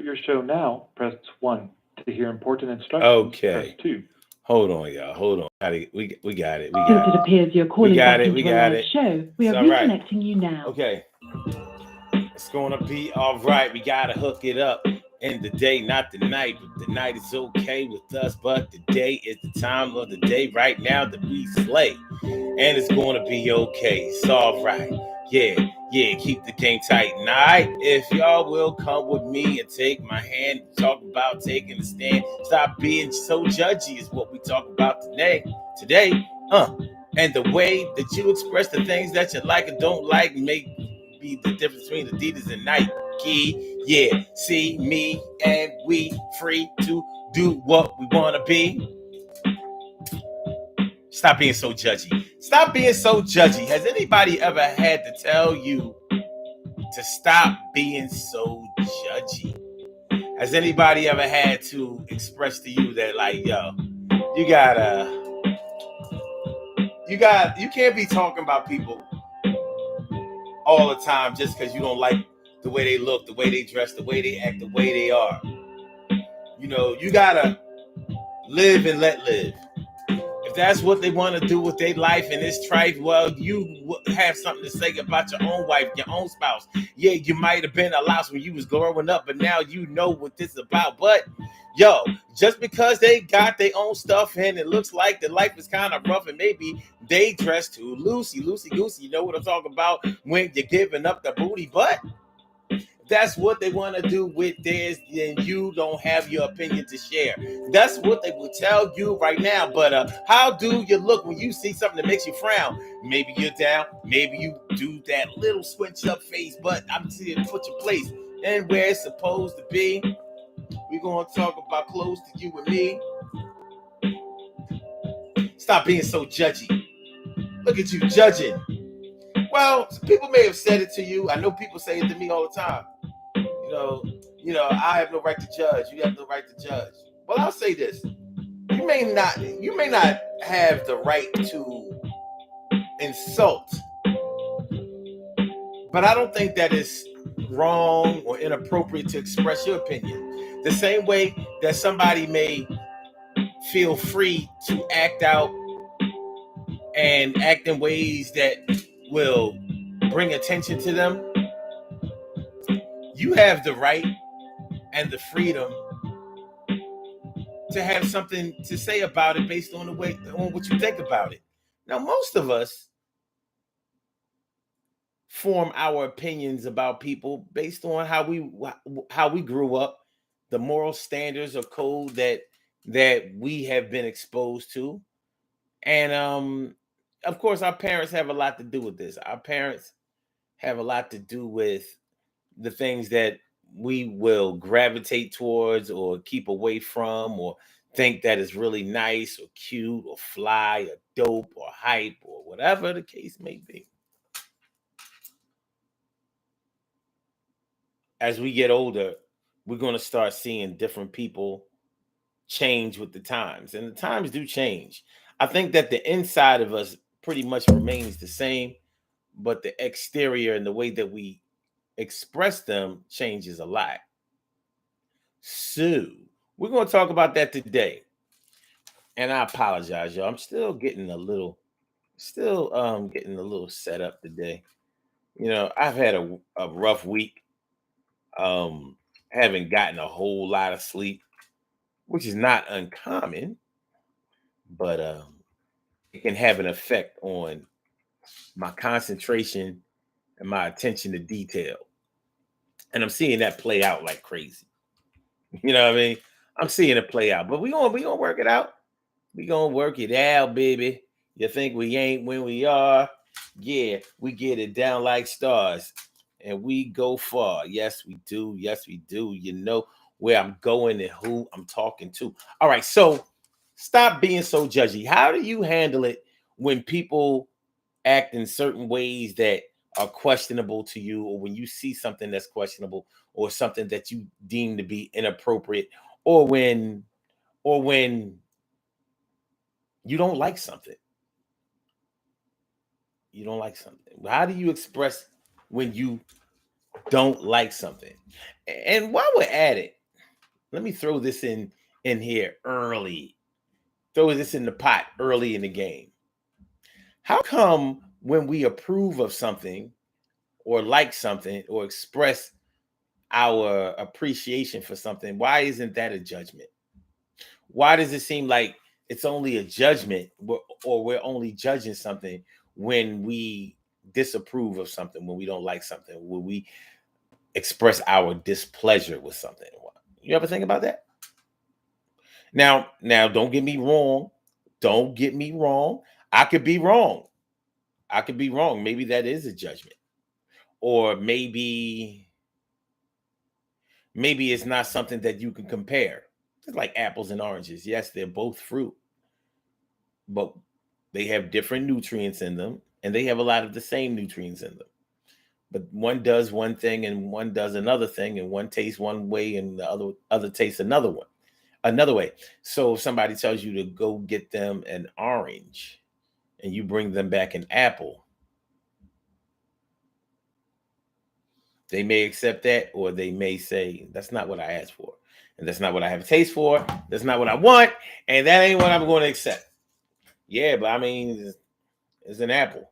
your show now, press 1. To hear important instructions, press Okay. 2. Hold on, y'all. Hold on. We got it. We Since got it it. appears you're We calling got back it. We into a got live it. show, we It's are all right. reconnecting you now. Okay. It's gonna be all right. We gotta hook it up in the day, not the night. But the night is okay with us, but the day is the time of the day right now that we slay. And it's gonna be okay. It's all right. Yeah, keep the game tight. And if y'all will come with me and take my hand, talk about taking a stand. Stop being so judgy is what we talk about today. And the way that you express the things that you like and don't like make be the difference between Adidas and Nike. Yeah, see me and we free to do what we want to be. Stop being so judgy. Stop being so judgy. Has anybody ever had to tell you to stop being so judgy? Has anybody ever had to express to you that, like, yo, you can't be talking about people all the time just because you don't like the way they look, the way they dress, the way they act, the way they are. You gotta live and let live. If that's what they want to do with their life and it's trife, well, you have something to say about your own wife, your own spouse. Yeah, you might have been a louse when you was growing up, but now you know what this is about. But, yo, just because they got their own stuff and it looks like the life is kind of rough and maybe they dress too loosey-goosey, you know what I'm talking about when you're giving up the booty, but that's what they want to do with theirs, then you don't have your opinion to share. That's what they will tell you right now. But how do you look when you see something that makes you frown? Maybe you're down. Maybe you do that little switch up face, but I'm saying put your place and where it's supposed to be. We're going to talk about close to you and me. Stop being so judgy. Look at you judging. Well, people may have said it to you. I know people say it to me all the time. I have no right to judge. You have no right to judge. Well, I'll say this. You may not have the right to insult, but I don't think that is wrong or inappropriate to express your opinion. The same way that somebody may feel free to act out and act in ways that will bring attention to them, you have the right and the freedom to have something to say about it based on what you think about it. Now, most of us form our opinions about people based on how we grew up, the moral standards or code that we have been exposed to, and of course, our parents have a lot to do with this. Our parents have a lot to do with the things that we will gravitate towards or keep away from or think that is really nice or cute or fly or dope or hype or whatever the case may be. As we get older, we're going to start seeing different people change with the times, and the times do change. I think that the inside of us pretty much remains the same, but the exterior and the way that we express them changes a lot. So we're going to talk about that today. And I apologize, y'all. I'm still getting a little set up today. I've had a rough week. Haven't gotten a whole lot of sleep, which is not uncommon, but it can have an effect on my concentration and my attention to detail. And I'm seeing that play out like crazy. You know what I mean? I'm seeing it play out, but we gonna work it out. We gonna work it out, baby. You think we ain't when we are? Yeah, we get it down like stars, and we go far. Yes, we do. Yes, we do. You know where I'm going and who I'm talking to. All right, so stop being so judgy. How do you handle it when people act in certain ways that are questionable to you, or when you see something that's questionable, or something that you deem to be inappropriate, or when you don't like something? You don't like something. How do you express when you don't like something? And while we're at it, let me throw this in here early. Throw this in the pot early in the game. How come when we approve of something or like something or express our appreciation for something, why isn't that a judgment? Why does it seem like it's only a judgment or we're only judging something when we disapprove of something, when we don't like something, when we express our displeasure with something? You ever think about that? Now, don't get me wrong. Don't get me wrong. I could be wrong. I could be wrong. Maybe that is a judgment. Or maybe it's not something that you can compare. It's like apples and oranges. Yes, they're both fruit, but they have different nutrients in them, and they have a lot of the same nutrients in them. But one does one thing and one does another thing, and one tastes one way and the other tastes another way. So if somebody tells you to go get them an orange and you bring them back an apple, they may accept that, or they may say, that's not what I asked for. And that's not what I have a taste for. That's not what I want. And that ain't what I'm going to accept. Yeah, but I mean, it's an apple.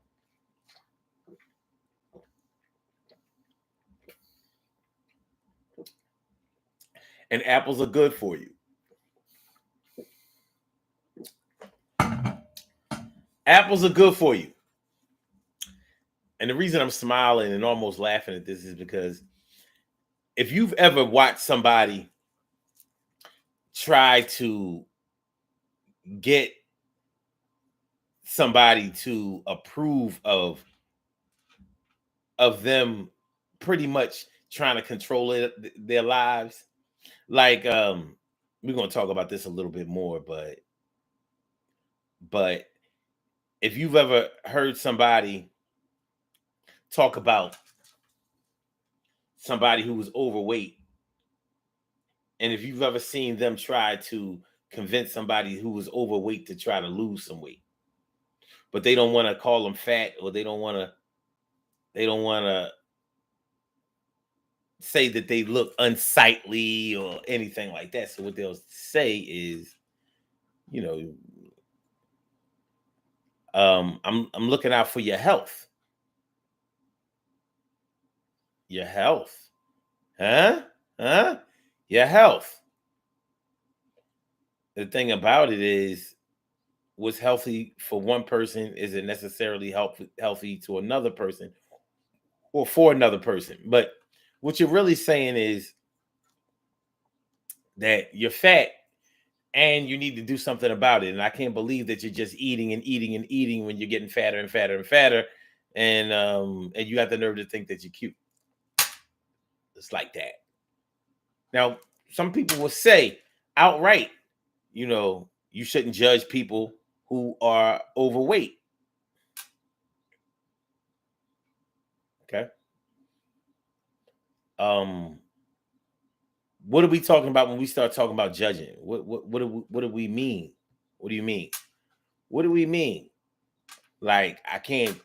And apples are good for you. Apples are good for you. And the reason I'm smiling and almost laughing at this is because if you've ever watched somebody try to get somebody to approve of them pretty much trying to control their lives, like we're going to talk about this a little bit more, but if you've ever heard somebody talk about somebody who was overweight, and if you've ever seen them try to convince somebody who was overweight to try to lose some weight, but they don't want to call them fat, or they don't want to say that they look unsightly or anything like that. So what they'll say is, you know, I'm looking out for your health. Your health. Huh? Your health. The thing about it is, what's healthy for one person isn't necessarily healthy to another person or for another person. But what you're really saying is that you're fat and you need to do something about it. And I can't believe that you're just eating and eating and eating when you're getting fatter and fatter and fatter. And you have the nerve to think that you're cute. It's like that. Now, some people will say outright, you shouldn't judge people who are overweight. Okay. What are we talking about when we start talking about judging? What do we mean? What do you mean? What do we mean? Like, I can't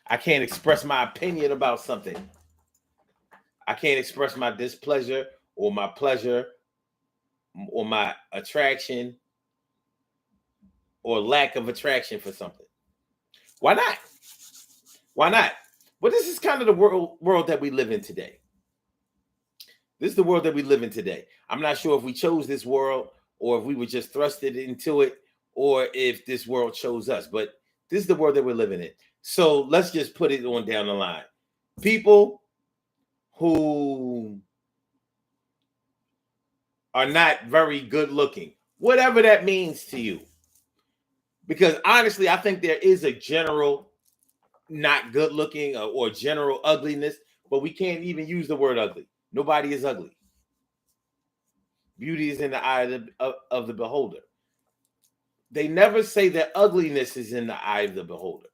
express my opinion about something. I can't express my displeasure or my pleasure or my attraction or lack of attraction for something. Why not? Why not? But this is kind of the world that we live in today. This is the world that we live in today. I'm not sure if we chose this world or if we were just thrusted into it or if this world chose us. But this is the world that we're living in. So let's just put it on down the line. People who are not very good looking, whatever that means to you. Because honestly, I think there is a general not good looking or general ugliness, but we can't even use the word ugly. Nobody is ugly. Beauty is in the eye of the beholder. They never say that ugliness is in the eye of the beholder.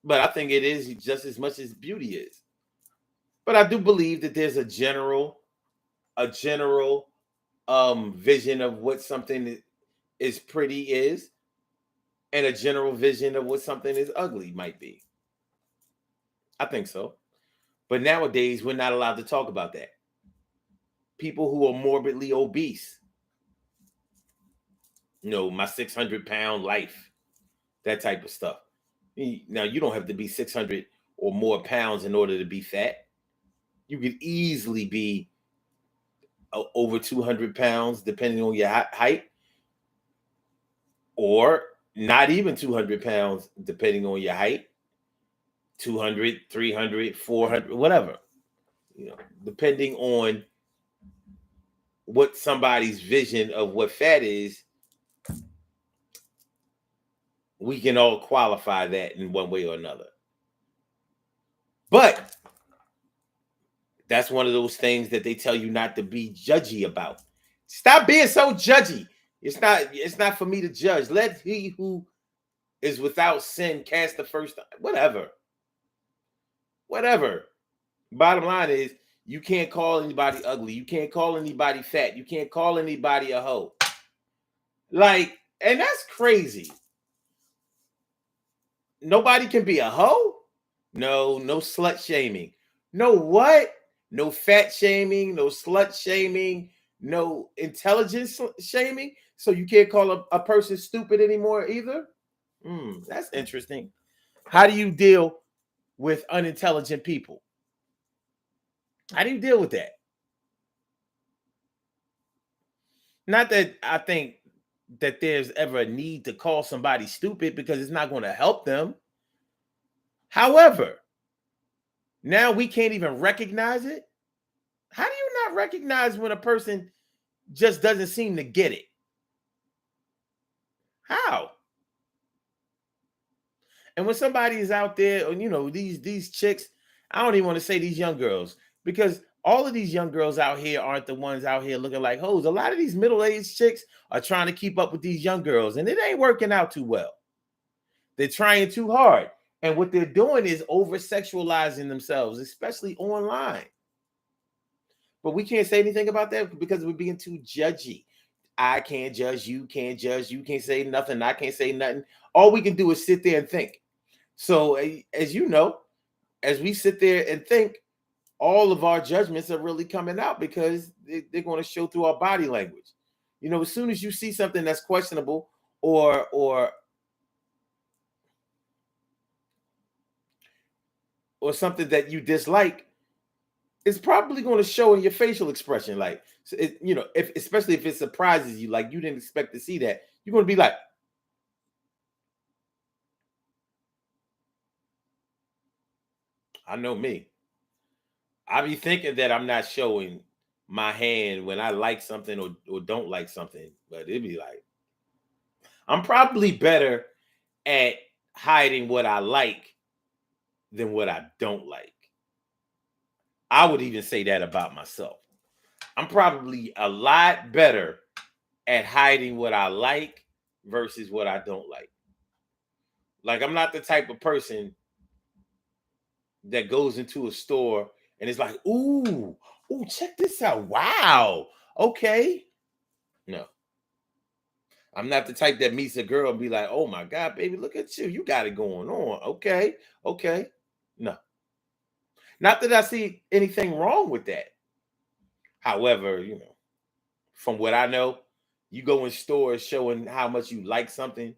But I think it is just as much as beauty is. But I do believe that there's a general vision of what something is pretty is, and a general vision of what something is ugly might be. I think so. But nowadays, we're not allowed to talk about that. people who are morbidly obese. My 600-pound life, that type of stuff. Now, you don't have to be 600 or more pounds in order to be fat. You could easily be over 200 pounds, depending on your height, or not even 200 pounds, depending on your height, 200, 300, 400, whatever, depending on what somebody's vision of what fat is. We can all qualify that in one way or another. But that's one of those things that they tell you not to be judgy about. Stop being so judgy. It's not for me to judge. Let he who is without sin cast the first time. Whatever. Bottom line is, you can't call anybody ugly. You can't call anybody fat. You can't call anybody a hoe. And that's crazy. Nobody can be a hoe? No slut shaming. No what? No fat shaming, no slut shaming, no intelligence shaming. So you can't call a person stupid anymore either? That's interesting. How do you deal with unintelligent people? How do you deal with that? Not that I think that there's ever a need to call somebody stupid, because it's not going to help them. However, now we can't even recognize it. How do you not recognize when a person just doesn't seem to get it? How? And when somebody is out there, or these chicks, I don't even want to say these young girls, because all of these young girls out here aren't the ones out here looking like hoes. A lot of these middle-aged chicks are trying to keep up with these young girls, and it ain't working out too well. They're trying too hard. And what they're doing is over-sexualizing themselves, especially online. But we can't say anything about that because we're being too judgy. I can't judge, you can't judge, you can't say nothing, I can't say nothing. All we can do is sit there and think. So, as you know, as we sit there and think, all of our judgments are really coming out because they're going to show through our body language. As soon as you see something that's questionable or something that you dislike, it's probably going to show in your facial expression. Especially if it surprises you, like you didn't expect to see that, you're going to be like, I know me. I be thinking that I'm not showing my hand when I like something or don't like something, but it'd be like, I'm probably better at hiding what I like than what I don't like. I would even say that about myself. I'm probably a lot better at hiding what I like versus what I don't like. Like, I'm not the type of person that goes into a store and it's like, ooh, check this out. Wow. Okay. No. I'm not the type that meets a girl and be like, oh my God, baby, look at you. You got it going on. Okay. No. Not that I see anything wrong with that. However, from what I know, you go in stores showing how much you like something,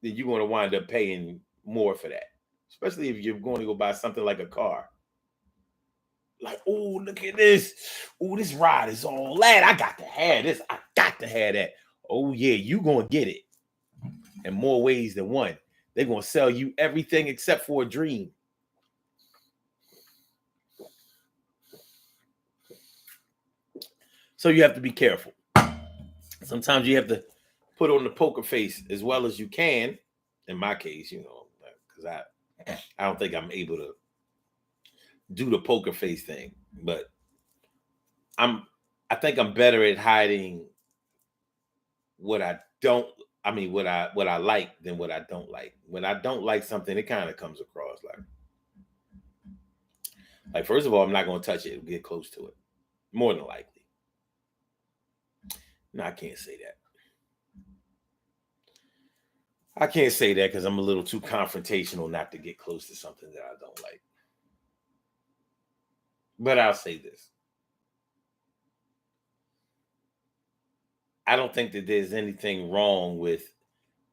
then you're going to wind up paying more for that. Especially if you're going to go buy something like a car. Like, oh, look at this. Oh, this ride is all that. I got to have this. I got to have that. Oh, yeah, you going to get it in more ways than one. They're going to sell you everything except for a dream. So you have to be careful. Sometimes you have to put on the poker face as well as you can. In my case, because I don't think I'm able to do the poker face thing, but I think I'm better at hiding what I like than what I don't like. When I don't like something, it kind of comes across like first of all, I'm not going to touch it and get close to it. More than likely. No, I can't say that. I can't say that because I'm a little too confrontational not to get close to something that I don't like. But I'll say this. I don't think that there's anything wrong with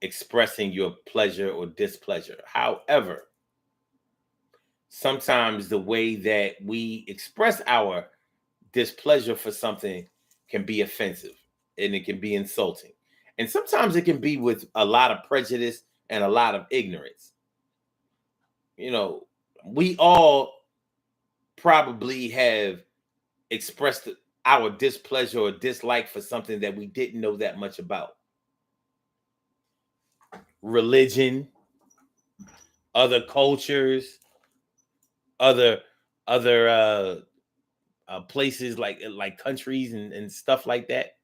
expressing your pleasure or displeasure. However, sometimes the way that we express our displeasure for something can be offensive and it can be insulting. And sometimes it can be with a lot of prejudice and a lot of ignorance. You know, we all probably have expressed our displeasure or dislike for something that we didn't know that much about. Religion, other cultures, other places like countries and stuff like that.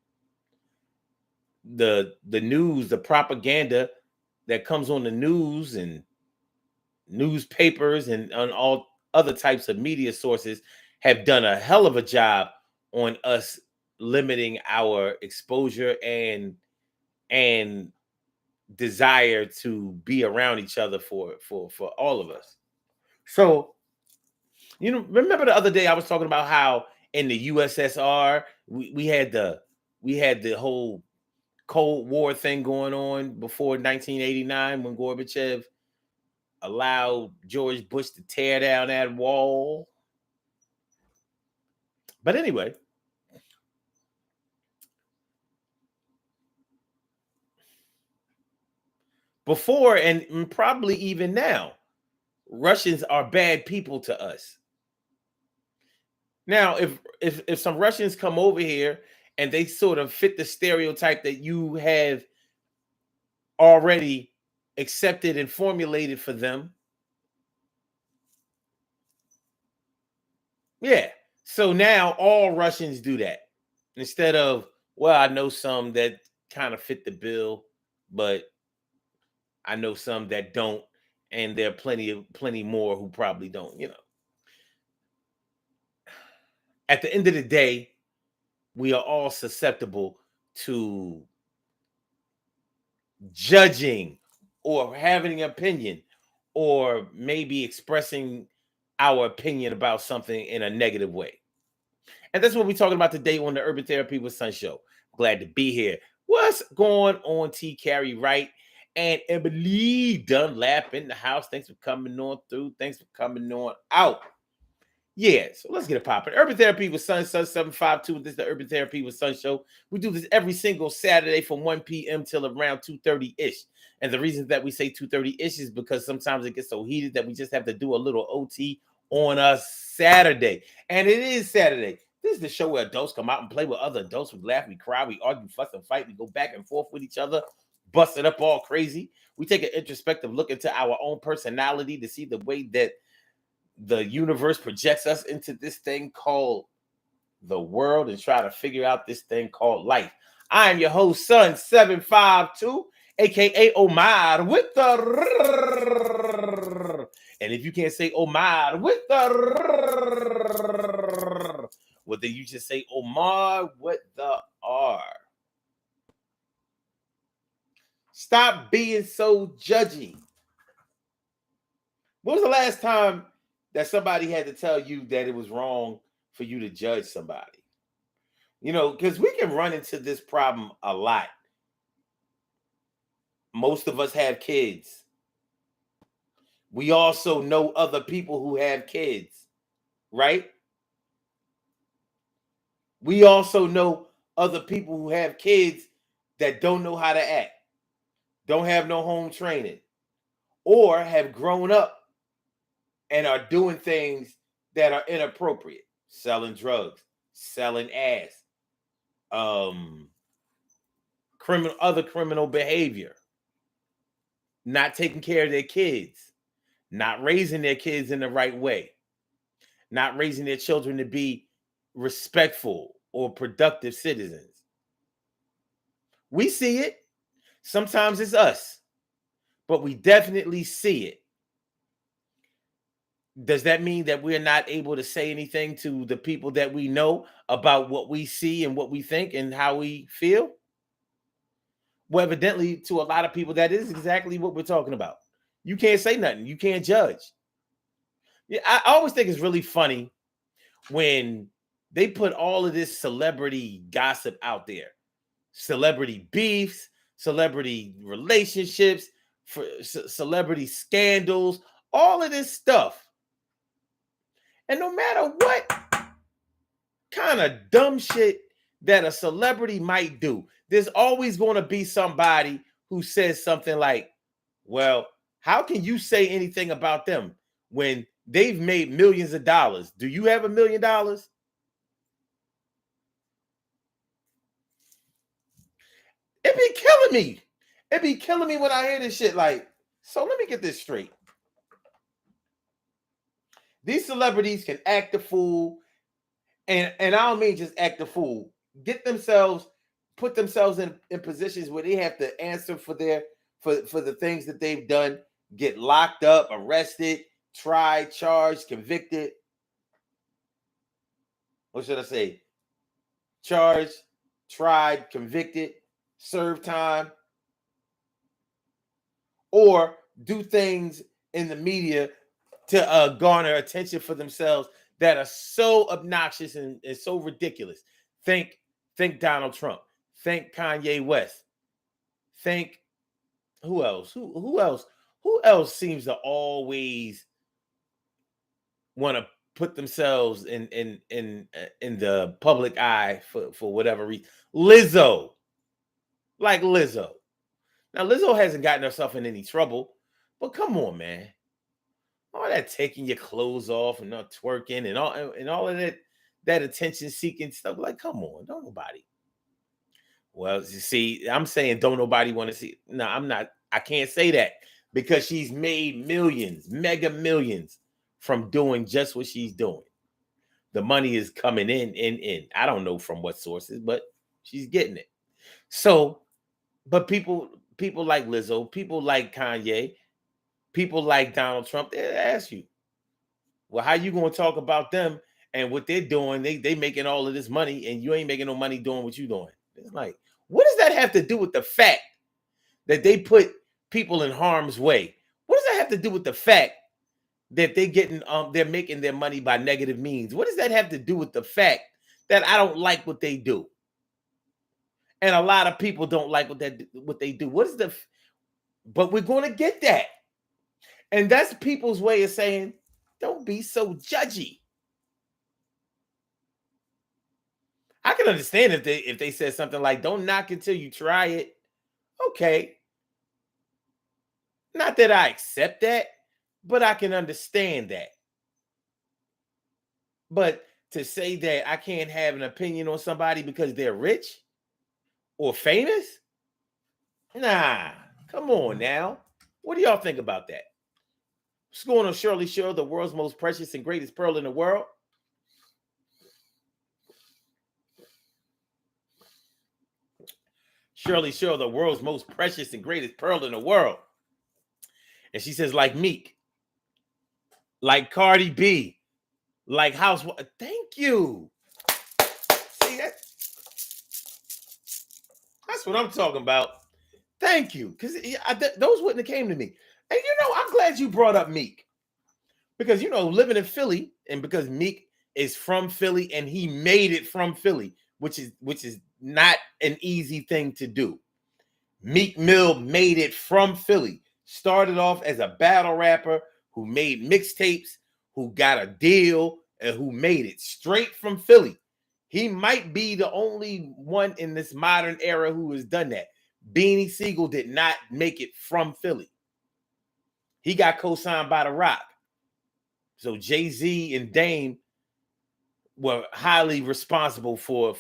The news, the propaganda that comes on the news and newspapers and on all other types of media sources have done a hell of a job on us limiting our exposure and desire to be around each other for all of us. So, remember the other day I was talking about how in the USSR we had the whole Cold War thing going on before 1989 when Gorbachev allowed George Bush to tear down that wall. But anyway, before and probably even now, Russians are bad people to us. Now, if some Russians come over here and they sort of fit the stereotype that you have already accepted and formulated for them, yeah. So now all Russians do that instead of, well, I know some that kind of fit the bill, but I know some that don't, and there are plenty more who probably don't. At the end of the day, we are all susceptible to judging or having an opinion or maybe expressing our opinion about something in a negative way. And that's what we're talking about today on the Urban Therapy with Sun show. Glad to be here. What's going on, T. Carey Wright and Emily Dunlap in the house? Thanks for coming on through. Thanks for coming on out. Yeah, so let's get it popping. Urban Therapy with Sun 752. This is the Urban Therapy with Sun show. We do this every single Saturday from 1 p.m. till around 2:30-ish. And the reason that we say 2:30-ish is because sometimes it gets so heated that we just have to do a little OT on a Saturday. And it is Saturday. This is the show where adults come out and play with other adults. We laugh, we cry, we argue, fuss, and fight. We go back and forth with each other, bust it up all crazy. We take an introspective look into our own personality to see the way that the universe projects us into this thing called the world and try to figure out this thing called life. I am your host, Sun 752, aka Omar with the. And if you can't say Omar with the, well, then you just say Omar with the R. Stop being so judgy. When was the last time that somebody had to tell you that it was wrong for you to judge somebody? Because we can run into this problem a lot. Most of us have kids. We also know other people who have kids, right? We also know other people who have kids that don't know how to act, don't have no home training, or have grown up and are doing things that are inappropriate, selling drugs, selling ass, other criminal behavior, not taking care of their kids, not raising their kids in the right way, not raising their children to be respectful or productive citizens. We see it. Sometimes it's us, but we definitely see it. Does that mean that we're not able to say anything to the people that we know about what we see and what we think and how we feel? Well, evidently, to a lot of people, that is exactly what we're talking about. You can't say nothing. You can't judge. Yeah, I always think it's really funny when they put all of this celebrity gossip out there. celebrity beefs, celebrity relationships, for celebrity scandals, all of this stuff. And no matter what kind of dumb shit that a celebrity might do, there's always going to be somebody who says something like, well, how can you say anything about them when they've made millions of dollars? Do you have $1 million? It be killing me. It be killing me when I hear this shit. Like, so let me get this straight. These celebrities can act the fool, and I don't mean just act the fool. Put themselves in positions where they have to answer for the things that they've done, get locked up, arrested, tried, charged, convicted. What should I say? Charged, tried, convicted, serve time, or do things in the media to garner attention for themselves that are so obnoxious and so ridiculous. Think Donald Trump. Think Kanye West. Think who else? Who else? Who else seems to always want to put themselves in the public eye for whatever reason? Lizzo. Like Lizzo. Now, Lizzo hasn't gotten herself in any trouble, but come on, man. All that taking your clothes off and not twerking and all of that attention seeking stuff. Like, come on, don't nobody. Well, you see, I'm saying don't nobody want to see. No, I'm not. I can't say that because she's made millions, mega millions from doing just what she's doing. The money is coming in. I don't know from what sources, but she's getting it. So, but people like Lizzo, people like Kanye, people like Donald Trump, they ask you, well, how you going to talk about them and what they're doing? They making all of this money and you ain't making no money doing what you're doing. It's like, what does that have to do with the fact that they put people in harm's way? What does that have to do with the fact that they're making their money by negative means? What does that have to do with the fact that I don't like what they do? And a lot of people don't like what they do. But we're going to get that. And that's people's way of saying, don't be so judgy. I can understand if they said something like, don't knock it till you try it. Okay. Not that I accept that, but I can understand that. But to say that I can't have an opinion on somebody because they're rich or famous? Nah, come on now. What do y'all think about that? What's going on, Shirley Shore, the world's most precious and greatest pearl in the world? Shirley Shore, the world's most precious and greatest pearl in the world. And she says, like Meek, like Cardi B, like Housewife. Thank you. See, that's what I'm talking about. Thank you. Because those wouldn't have came to me. And I'm glad you brought up Meek. Because, living in Philly, and because Meek is from Philly and he made it from Philly, which is not an easy thing to do. Meek Mill made it from Philly. Started off as a battle rapper who made mixtapes, who got a deal, and who made it straight from Philly. He might be the only one in this modern era who has done that. Beanie Siegel did not make it from Philly. He got co-signed by The Rock. So Jay-Z and Dame were highly responsible for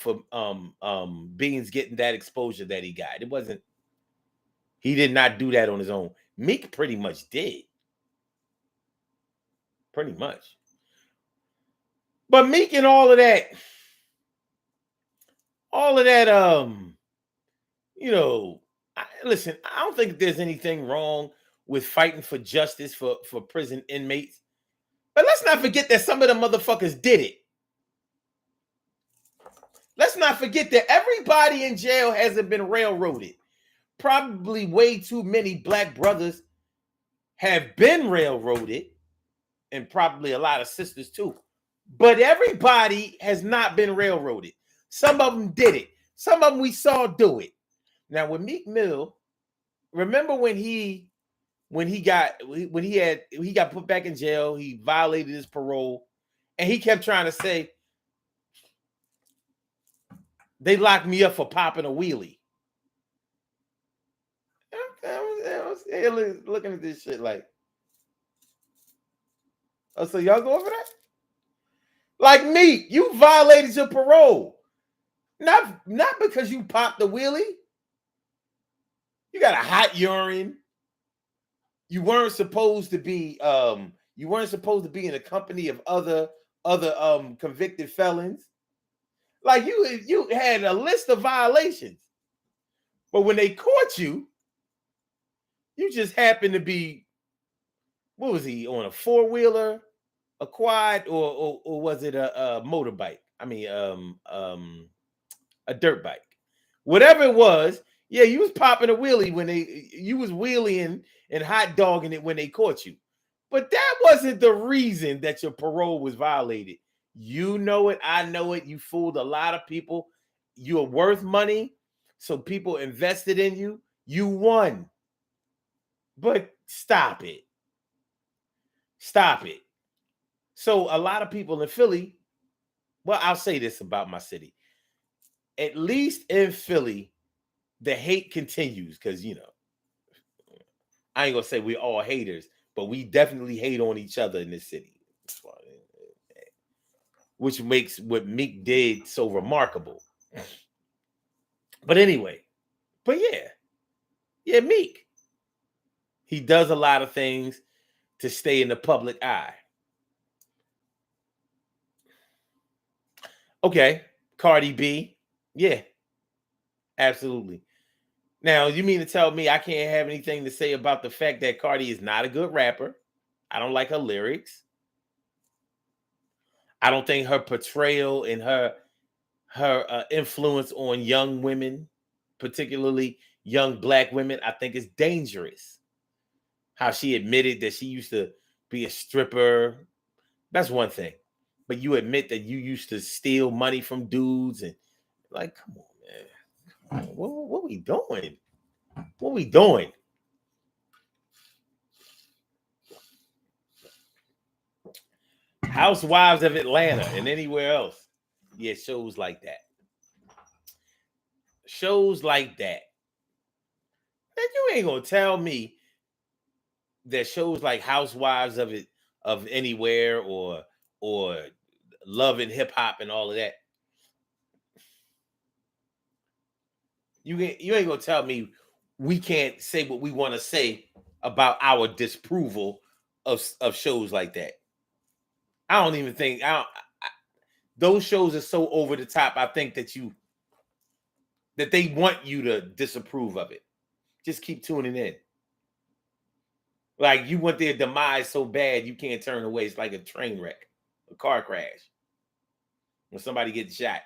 Beans getting that exposure that he got. He did not do that on his own. Meek pretty much did. Pretty much. But Meek and all of that, listen, I don't think there's anything wrong with fighting for justice for prison inmates. But let's not forget that some of the motherfuckers did it. Let's not forget that everybody in jail hasn't been railroaded. Probably way too many black brothers have been railroaded, and probably a lot of sisters too. But everybody has not been railroaded. Some of them did it. Some of them we saw do it. Now with Meek Mill, remember when he got put back in jail, he violated his parole, and he kept trying to say they locked me up for popping a wheelie. I was looking at this shit like, oh, so y'all go over that? Like me, you violated your parole. Not because you popped the wheelie. You got a hot urine. You weren't supposed to be in the company of other convicted felons. Like you had a list of violations. But when they caught you, you just happened to be, what was he, on a four-wheeler, a quad, or was it a motorbike? I mean, a dirt bike. Whatever it was, yeah, you was popping a wheelie when you was wheeling and hot dogging it when they caught you. But that wasn't the reason that your parole was violated. You know it, I know it. You fooled a lot of people. You're worth money, so people invested in you. You won. But stop it. Stop it. So a lot of people in Philly, well, I'll say this about my city. At least in Philly, the hate continues because, you know, I ain't going to say we're all haters, but we definitely hate on each other in this city, which makes what Meek did so remarkable. But anyway, yeah, Meek. He does a lot of things to stay in the public eye. Okay, Cardi B. Yeah, absolutely. Now, you mean to tell me I can't have anything to say about the fact that Cardi is not a good rapper? I don't like her lyrics. I don't think her portrayal and her influence on young women, particularly young black women, I think is dangerous. How she admitted that she used to be a stripper. That's one thing. But you admit that you used to steal money from dudes and, like, come on, man. What we doing? What we doing? Housewives of Atlanta and anywhere else. Yeah, shows like that. Shows like that. And you ain't gonna tell me that shows like Housewives of Anywhere or Love and Hip Hop and all of that. You ain't gonna tell me we can't say what we want to say about our disapproval of shows like that. I don't even think those shows are so over the top. I think that they want you to disapprove of it. Just keep tuning in. Like you want their demise so bad you can't turn away. It's like a train wreck, a car crash, when somebody gets shot.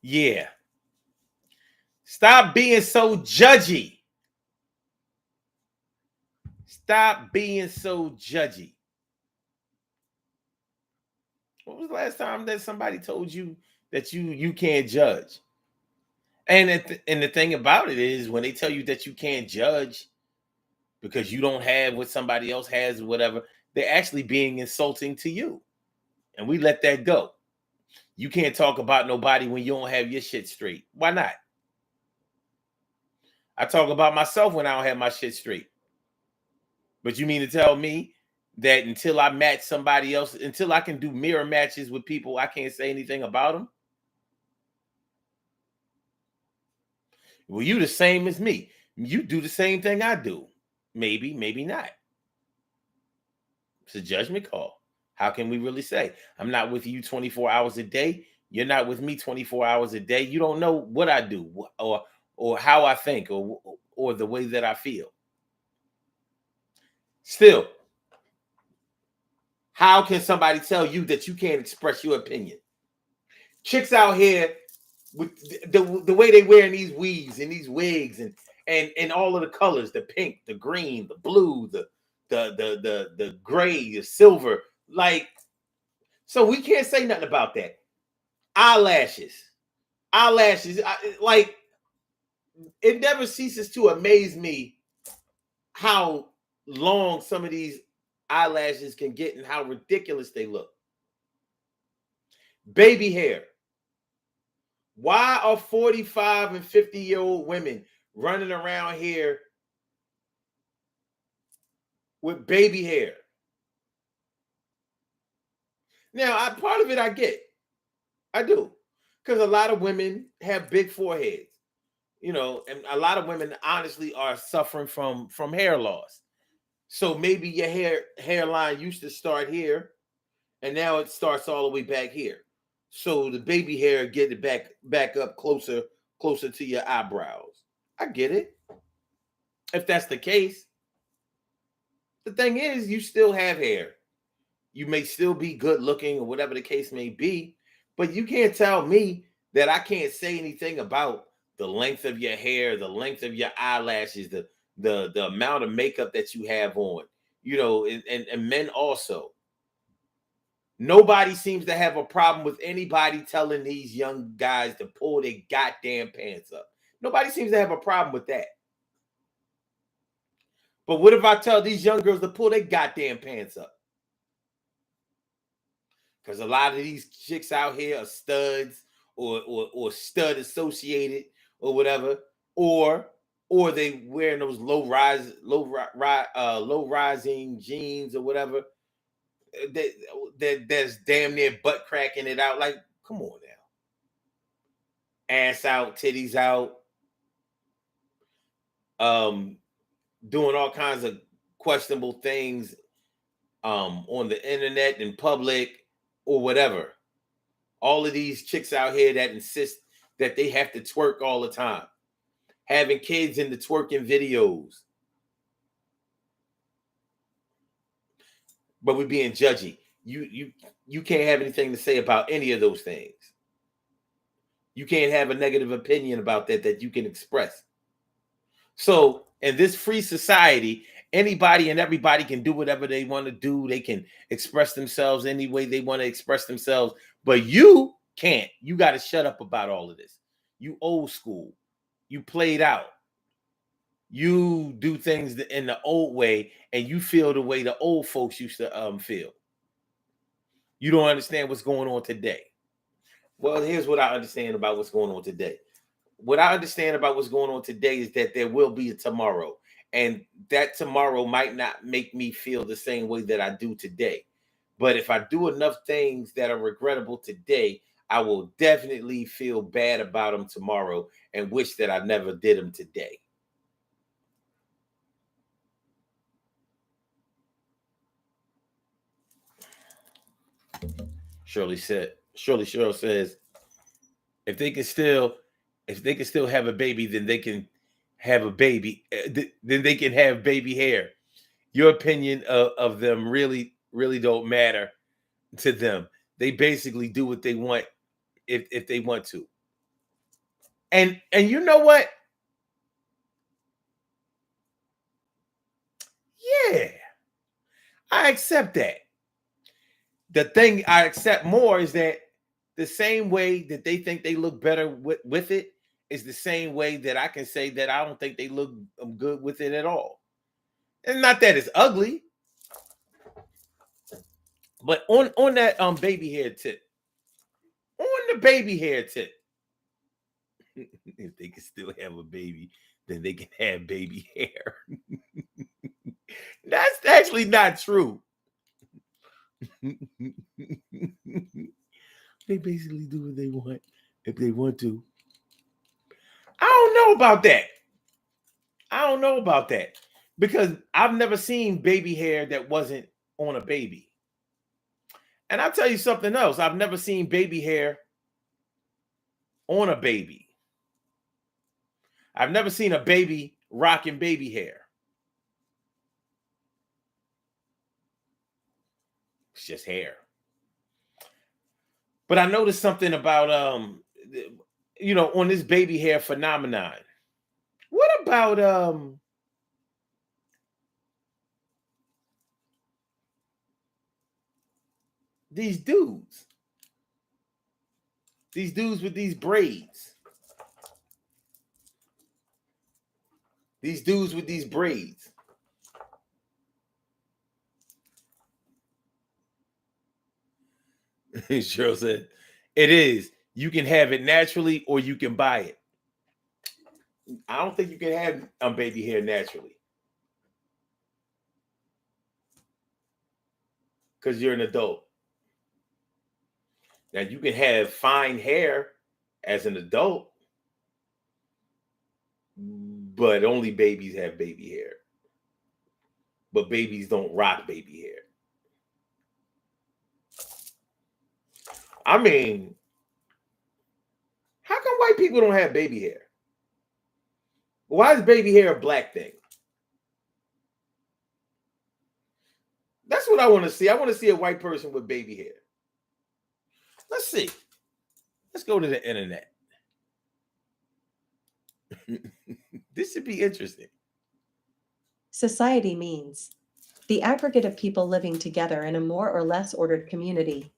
Yeah. Stop being so judgy. Stop being so judgy. When was the last time that somebody told you that you can't judge? And the thing about it is, when they tell you that you can't judge because you don't have what somebody else has or whatever, they're actually being insulting to you. And we let that go. You can't talk about nobody when you don't have your shit straight. Why not? I talk about myself when I don't have my shit straight. But you mean to tell me that until I match somebody else, until I can do mirror matches with people, I can't say anything about them? Well, you the same as me. You do the same thing I do. Maybe, maybe not. It's a judgment call. How can we really say? I'm not with you 24 hours a day. You're not with me 24 hours a day. You don't know what I do or how I think or the way that I feel. Still, how can somebody tell you that you can't express your opinion? Chicks out here with the way they wearing these weaves and these wigs and all of the colors, the pink, the green, the blue, the gray, the silver. Like, So we can't say nothing about that. Eyelashes, like it never ceases to amaze me how long some of these eyelashes can get and how ridiculous they look. Baby hair. Why are 45 and 50-year-old women running around here with baby hair? Now, part of it I get. I do. Because a lot of women have big foreheads, and a lot of women honestly are suffering from hair loss. So maybe your hairline used to start here and now it starts all the way back here. So the baby hair get it back up closer to your eyebrows. I get it. If that's the case, the thing is, you still have hair. You may still be good looking or whatever the case may be, but you can't tell me that I can't say anything about the length of your hair, the length of your eyelashes, the amount of makeup that you have on, and men also. Nobody seems to have a problem with anybody telling these young guys to pull their goddamn pants up. Nobody seems to have a problem with that. But what if I tell these young girls to pull their goddamn pants up? Because a lot of these chicks out here are studs or stud associated or whatever, or they wearing those low rising jeans or whatever. That's damn near butt cracking it out. Like, come on now. Ass out, titties out, doing all kinds of questionable things on the internet in public or whatever. All of these chicks out here that insist that they have to twerk all the time, having kids in the twerking videos. But we're being judgy. You can't have anything to say about any of those things. You can't have a negative opinion about that you can express. So in this free society, anybody and everybody can do whatever they want to do. They can express themselves any way they want to express themselves. But you can't. You got to shut up about all of this. You old school. You played out. You do things in the old way, and you feel the way the old folks used to feel. You don't understand what's going on today. Well, here's what I understand about what's going on today. What I understand about what's going on today is that there will be a tomorrow, and that tomorrow might not make me feel the same way that I do today. But if I do enough things that are regrettable today, I will definitely feel bad about them tomorrow and wish that I never did them today. Shirley Cheryl says, if they can still have a baby, then they can have a baby. Then they can have baby hair. Your opinion of them really don't matter to them. They basically do what they want if they want to. And you know what? Yeah, I accept that. The thing I accept more is that the same way that they think they look better with it is the same way that I can say that I don't think they look good with it at all. And not that it's ugly, but on that baby hair tip, on the baby hair tip, if they can still have a baby, then they can have baby hair. That's actually not true. They basically do what they want if they want to. I don't know about that. Because I've never seen baby hair that wasn't on a baby. And I'll tell you something else. I've never seen baby hair on a baby. I've never seen a baby rocking baby hair. It's just hair. But I noticed something about on this baby hair phenomenon. What about these dudes with these braids, Cheryl said, it is. You can have it naturally or you can buy it. I don't think you can have baby hair naturally. Because you're an adult. Now you can have fine hair as an adult, but only babies have baby hair. But babies don't rock baby hair. I mean, how come white people don't have baby hair? Why is baby hair a black thing? That's what I want to see. I want to see a white person with baby hair. Let's see. Let's go to the internet. This should be interesting. Society means the aggregate of people living together in a more or less ordered community.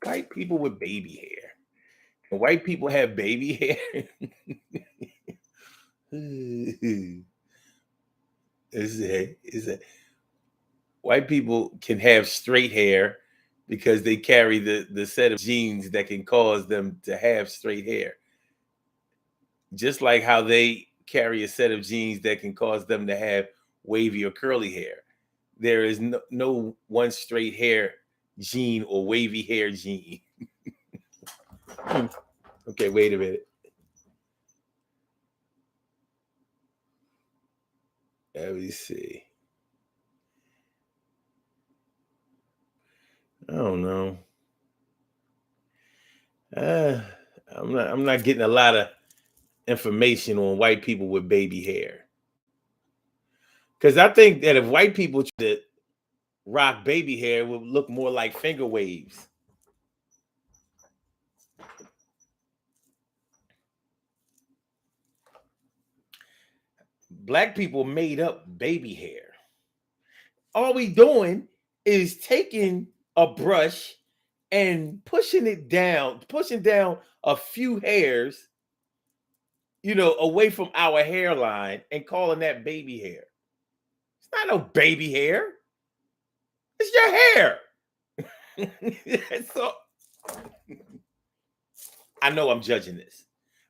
White people with baby hair. And white people have baby hair. Is that white people can have straight hair because they carry the set of genes that can cause them to have straight hair. Just like how they carry a set of genes that can cause them to have wavy or curly hair. There is no one straight hair gene or wavy hair gene. Okay, wait a minute. Let me see. I don't know. I'm not getting a lot of information on white people with baby hair. Because I think that if white people that rock baby hair would look more like finger waves. Black people made up baby hair. All we doing is taking a brush and pushing down a few hairs, away from our hairline and calling that baby hair. It's not no baby hair. It's your hair. So I know I'm judging this,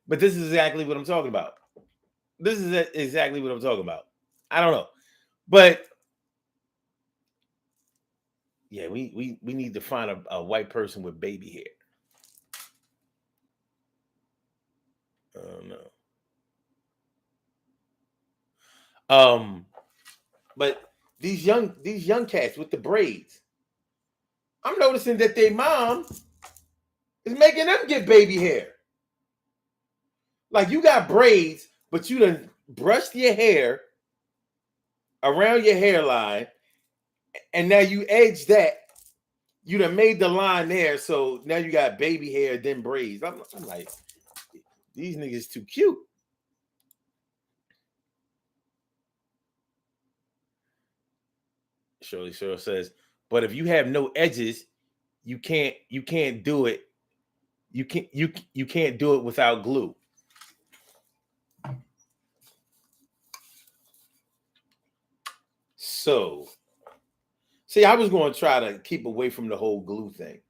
but this is exactly what I'm talking about. I don't know, but yeah, we need to find a white person with baby hair. Oh no. But these young cats with the braids, I'm noticing that their mom is making them get baby hair. Like you got braids, but you done brushed your hair around your hairline, and now you edge that. You done made the line there, so now you got baby hair, then braids. I'm like, these niggas too cute. Shirley Cheryl says, but if you have no edges, you can't do it. You can't do it without glue. So, see, I was going to try to keep away from the whole glue thing.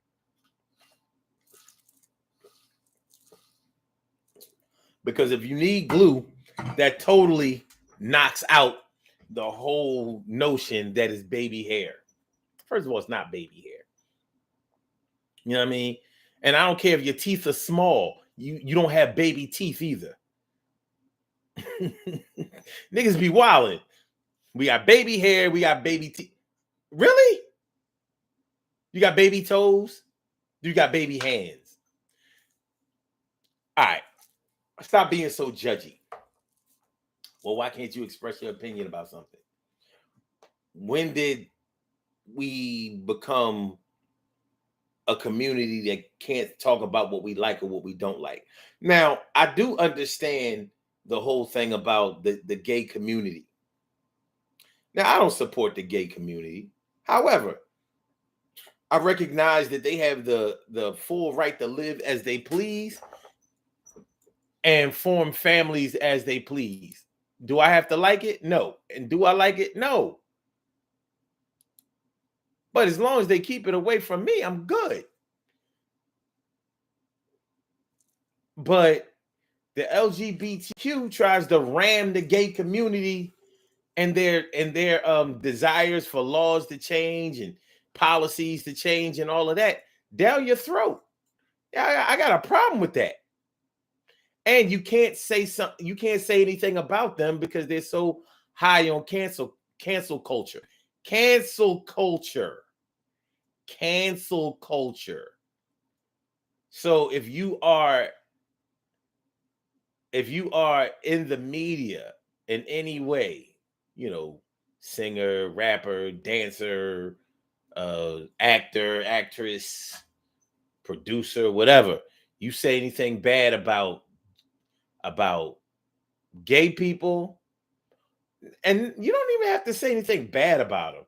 Because if you need glue, that totally knocks out the whole notion that is baby hair. First of all, it's not baby hair. You know what I mean? And I don't care if your teeth are small. You don't have baby teeth either. Niggas be wilding. We got baby hair. We got baby teeth. Really? You got baby toes? You got baby hands? All right. Stop being so judgy. Well, why can't you express your opinion about something? When did we become a community that can't talk about what we like or what we don't like? Now, I do understand the whole thing about the gay community. Now, I don't support the gay community. However, I recognize that they have the full right to live as they please and form families as they please. Do I have to like it? No. And do I like it? No. But as long as they keep it away from me, I'm good. But the LGBTQ tries to ram the gay community and their desires for laws to change and policies to change and all of that down your throat. I got a problem with that. And you can't say anything about them because they're so high on cancel culture. Cancel culture. Cancel culture. So if you are in the media in any way, singer, rapper, dancer, actor, actress, producer, whatever, you say anything bad about gay people, and you don't even have to say anything bad about them.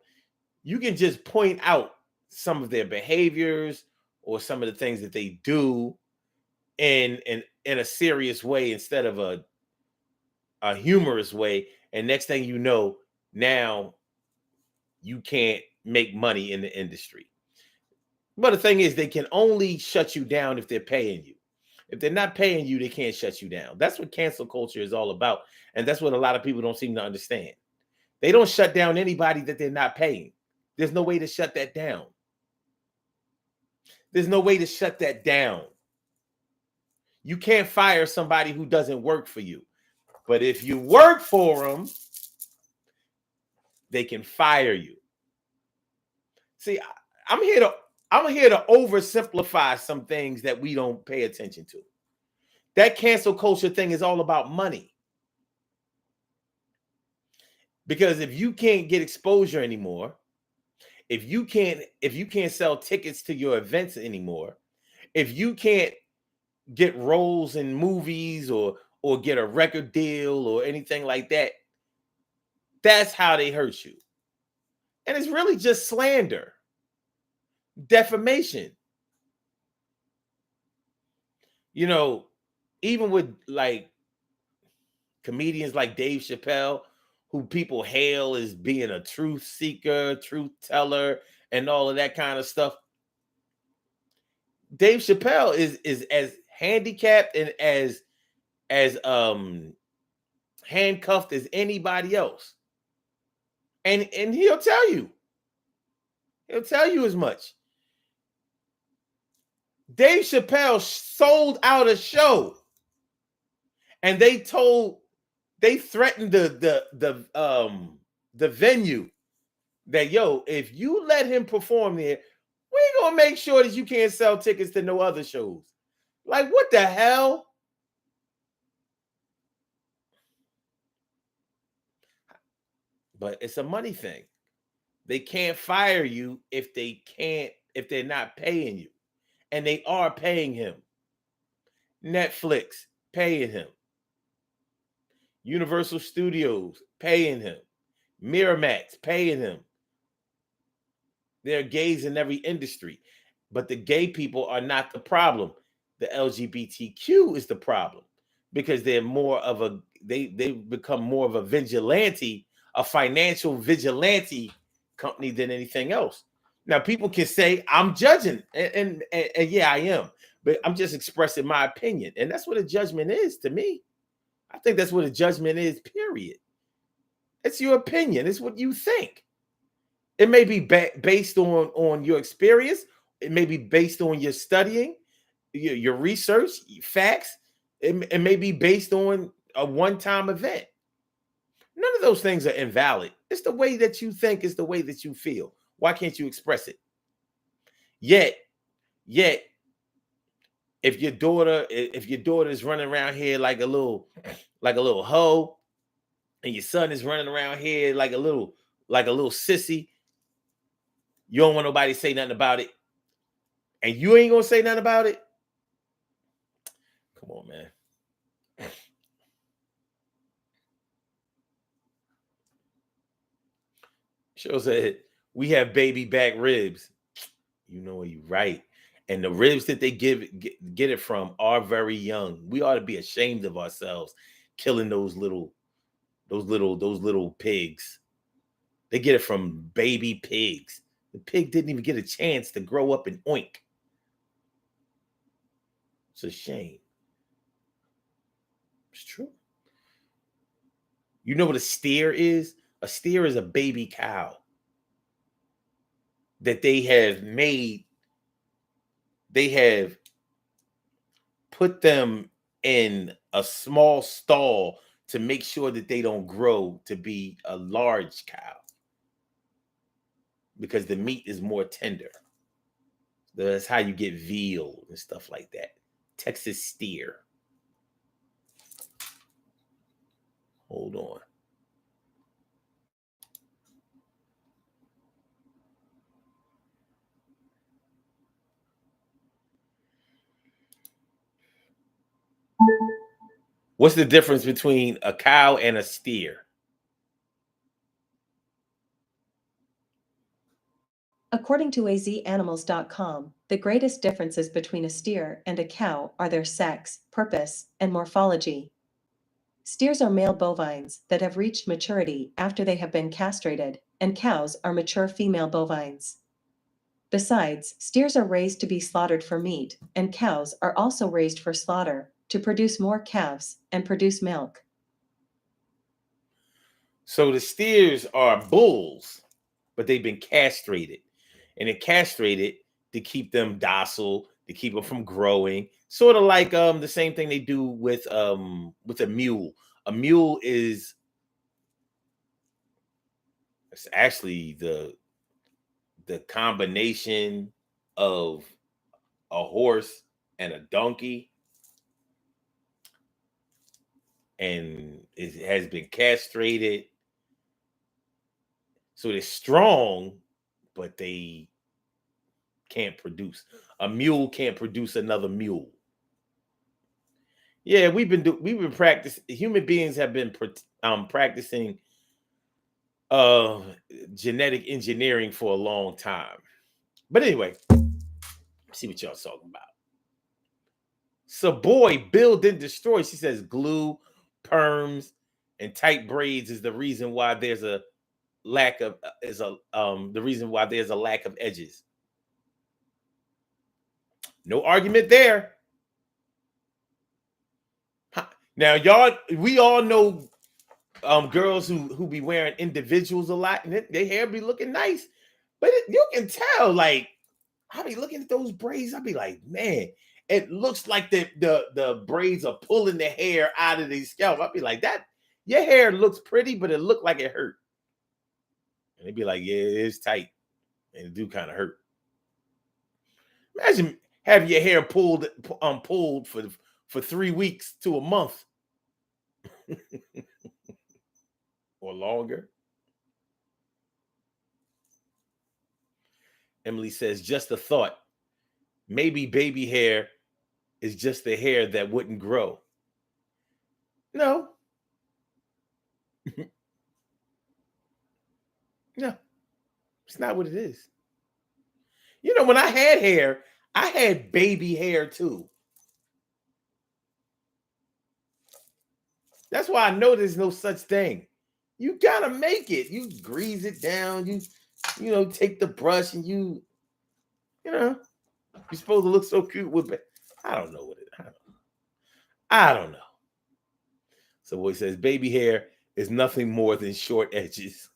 You can just point out some of their behaviors or some of the things that they do in a serious way instead of a humorous way, and next thing you know, now you can't make money in the industry. But the thing is, they can only shut you down if they're paying you. If they're not paying you, they can't shut you down. That's what cancel culture is all about. And that's what a lot of people don't seem to understand. They don't shut down anybody that they're not paying. There's no way to shut that down. There's no way to shut that down. You can't fire somebody who doesn't work for you. But if you work for them, they can fire you. See, I'm here to oversimplify some things that we don't pay attention to. That cancel culture thing is all about money. Because if you can't get exposure anymore, if you can't sell tickets to your events anymore, if you can't get roles in movies or get a record deal or anything like that, that's how they hurt you. And it's really just slander, defamation. Even with like comedians like Dave Chappelle, who people hail as being a truth seeker, truth teller, and all of that kind of stuff. Dave Chappelle is as handicapped and as handcuffed as anybody else. And he'll tell you as much. Dave Chappelle sold out a show, and they threatened the venue that, yo, if you let him perform there, we're gonna make sure that you can't sell tickets to no other shows. Like, what the hell? But it's a money thing. They can't fire you if they're not paying you. And they are paying him. Netflix paying him. Universal Studios paying him. Miramax paying him. There are gays in every industry, but the gay people are not the problem. The LGBTQ is the problem because they're more of they become more of a vigilante, a financial vigilante company than anything else. Now, people can say I'm judging, and yeah, I am, but I'm just expressing my opinion, and that's what a judgment is to me. I think that's what a judgment is. Period. It's your opinion. It's what you think. It may be based on your experience. It may be based on your studying, your research, facts. It may be based on a one-time event. None of those things are invalid. It's the way that you think, is the way that you feel. Why can't you express it? Yet, if your daughter is running around here like a little hoe, and your son is running around here like a little sissy, you don't want nobody to say nothing about it, and you ain't gonna say nothing about it. Come on, man. Cheryl said, we have baby back ribs. You know, you're right. And the ribs that they get it from are very young. We ought to be ashamed of ourselves killing those little pigs. They get it from baby pigs. The pig didn't even get a chance to grow up and oink. It's a shame. It's true. You know what a steer is? A steer is a baby cow that they have made. They have put them in a small stall to make sure that they don't grow to be a large cow because the meat is more tender. That's how you get veal and stuff like that. Texas steer. Hold on. What's the difference between a cow and a steer? According to azanimals.com, the greatest differences between a steer and a cow are their sex, purpose, and morphology. Steers are male bovines that have reached maturity after they have been castrated, and cows are mature female bovines. Besides, steers are raised to be slaughtered for meat, and cows are also raised for slaughter to produce more calves and produce milk. So the steers are bulls, but they've been castrated. And they're castrated to keep them docile, to keep them from growing. Sort of like the same thing they do with a mule. A mule is it's actually the combination of a horse and a donkey, and it has been castrated. So they're strong, but they can't produce. A mule can't produce another mule. Yeah, we've been practicing. Human beings have been practicing genetic engineering for a long time. But anyway, see what y'all talking about. So boy, build and destroy. She says glue, perms, and tight braids is the reason why there's a lack of the reason why there's a lack of edges. No argument there. Now, y'all, we all know girls who be wearing individuals a lot, and their hair be looking nice, but you can tell. Like, I be looking at those braids, I be like, man, it looks like the braids are pulling the hair out of the scalp. I be like, that your hair looks pretty, but it looked like it hurt. And they be like, yeah, it is tight, and it do kind of hurt. Imagine having your hair pulled for 3 weeks to a month or longer. Emily says, just a thought. Maybe baby hair is just the hair that wouldn't grow. No. No, it's not what it is. You know, when I had hair, I had baby hair too. That's why I know there's no such thing. You gotta make it. You grease it down. You know, take the brush and you know, you're supposed to look so cute with it. I don't know what it is. I don't know. So boy says baby hair is nothing more than short edges.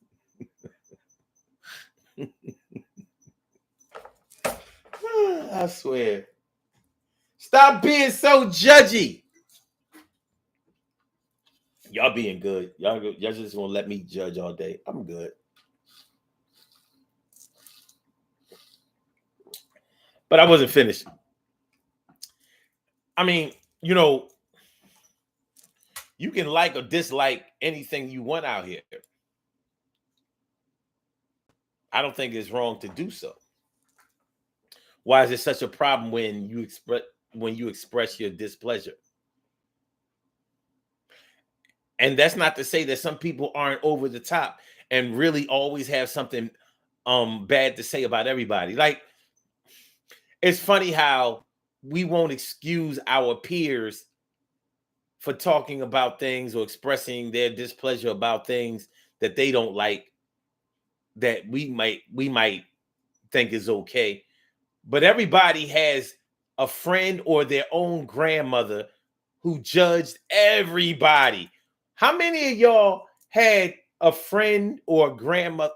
I swear. Stop being so judgy. Y'all being good. Y'all just gonna let me judge all day. I'm good. But I wasn't finished. I mean, you know, you can like or dislike anything you want out here. I don't think it's wrong to do so. Why is it such a problem when you express your displeasure? And that's not to say that some people aren't over the top. and really always have something bad to say about everybody. Like, it's funny how we won't excuse our peers for talking about things or expressing their displeasure about things that they don't like, that we might think is okay. But everybody has a friend or their own grandmother who judged everybody. How many of y'all had a friend or a grandmother,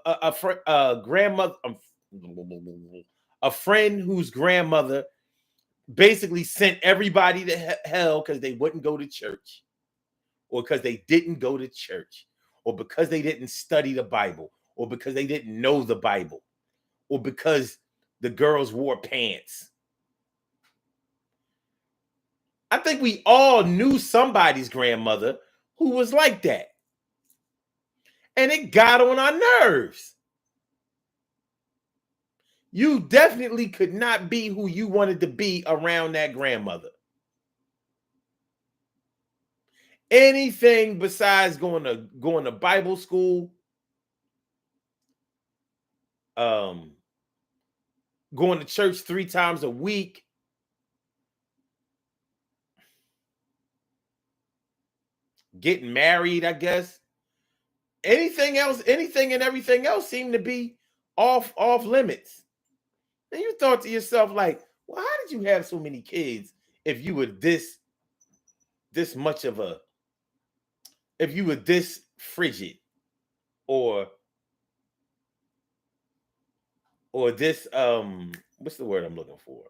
a friend whose grandmother basically sent everybody to hell because they wouldn't go to church, or because they didn't go to church, or because they didn't study the Bible, or because they didn't know the Bible, or because the girls wore pants? I think we all knew somebody's grandmother who was like that. And it got on our nerves. You definitely could not be who you wanted to be around that grandmother. Anything besides going to Bible school, going to church 3 times a week, getting married, I guess. Anything else, anything and everything else seemed to be off limits. And you thought to yourself, like, well, how did you have so many kids if you were this much of a, if you were this frigid, or this what's the word I'm looking for?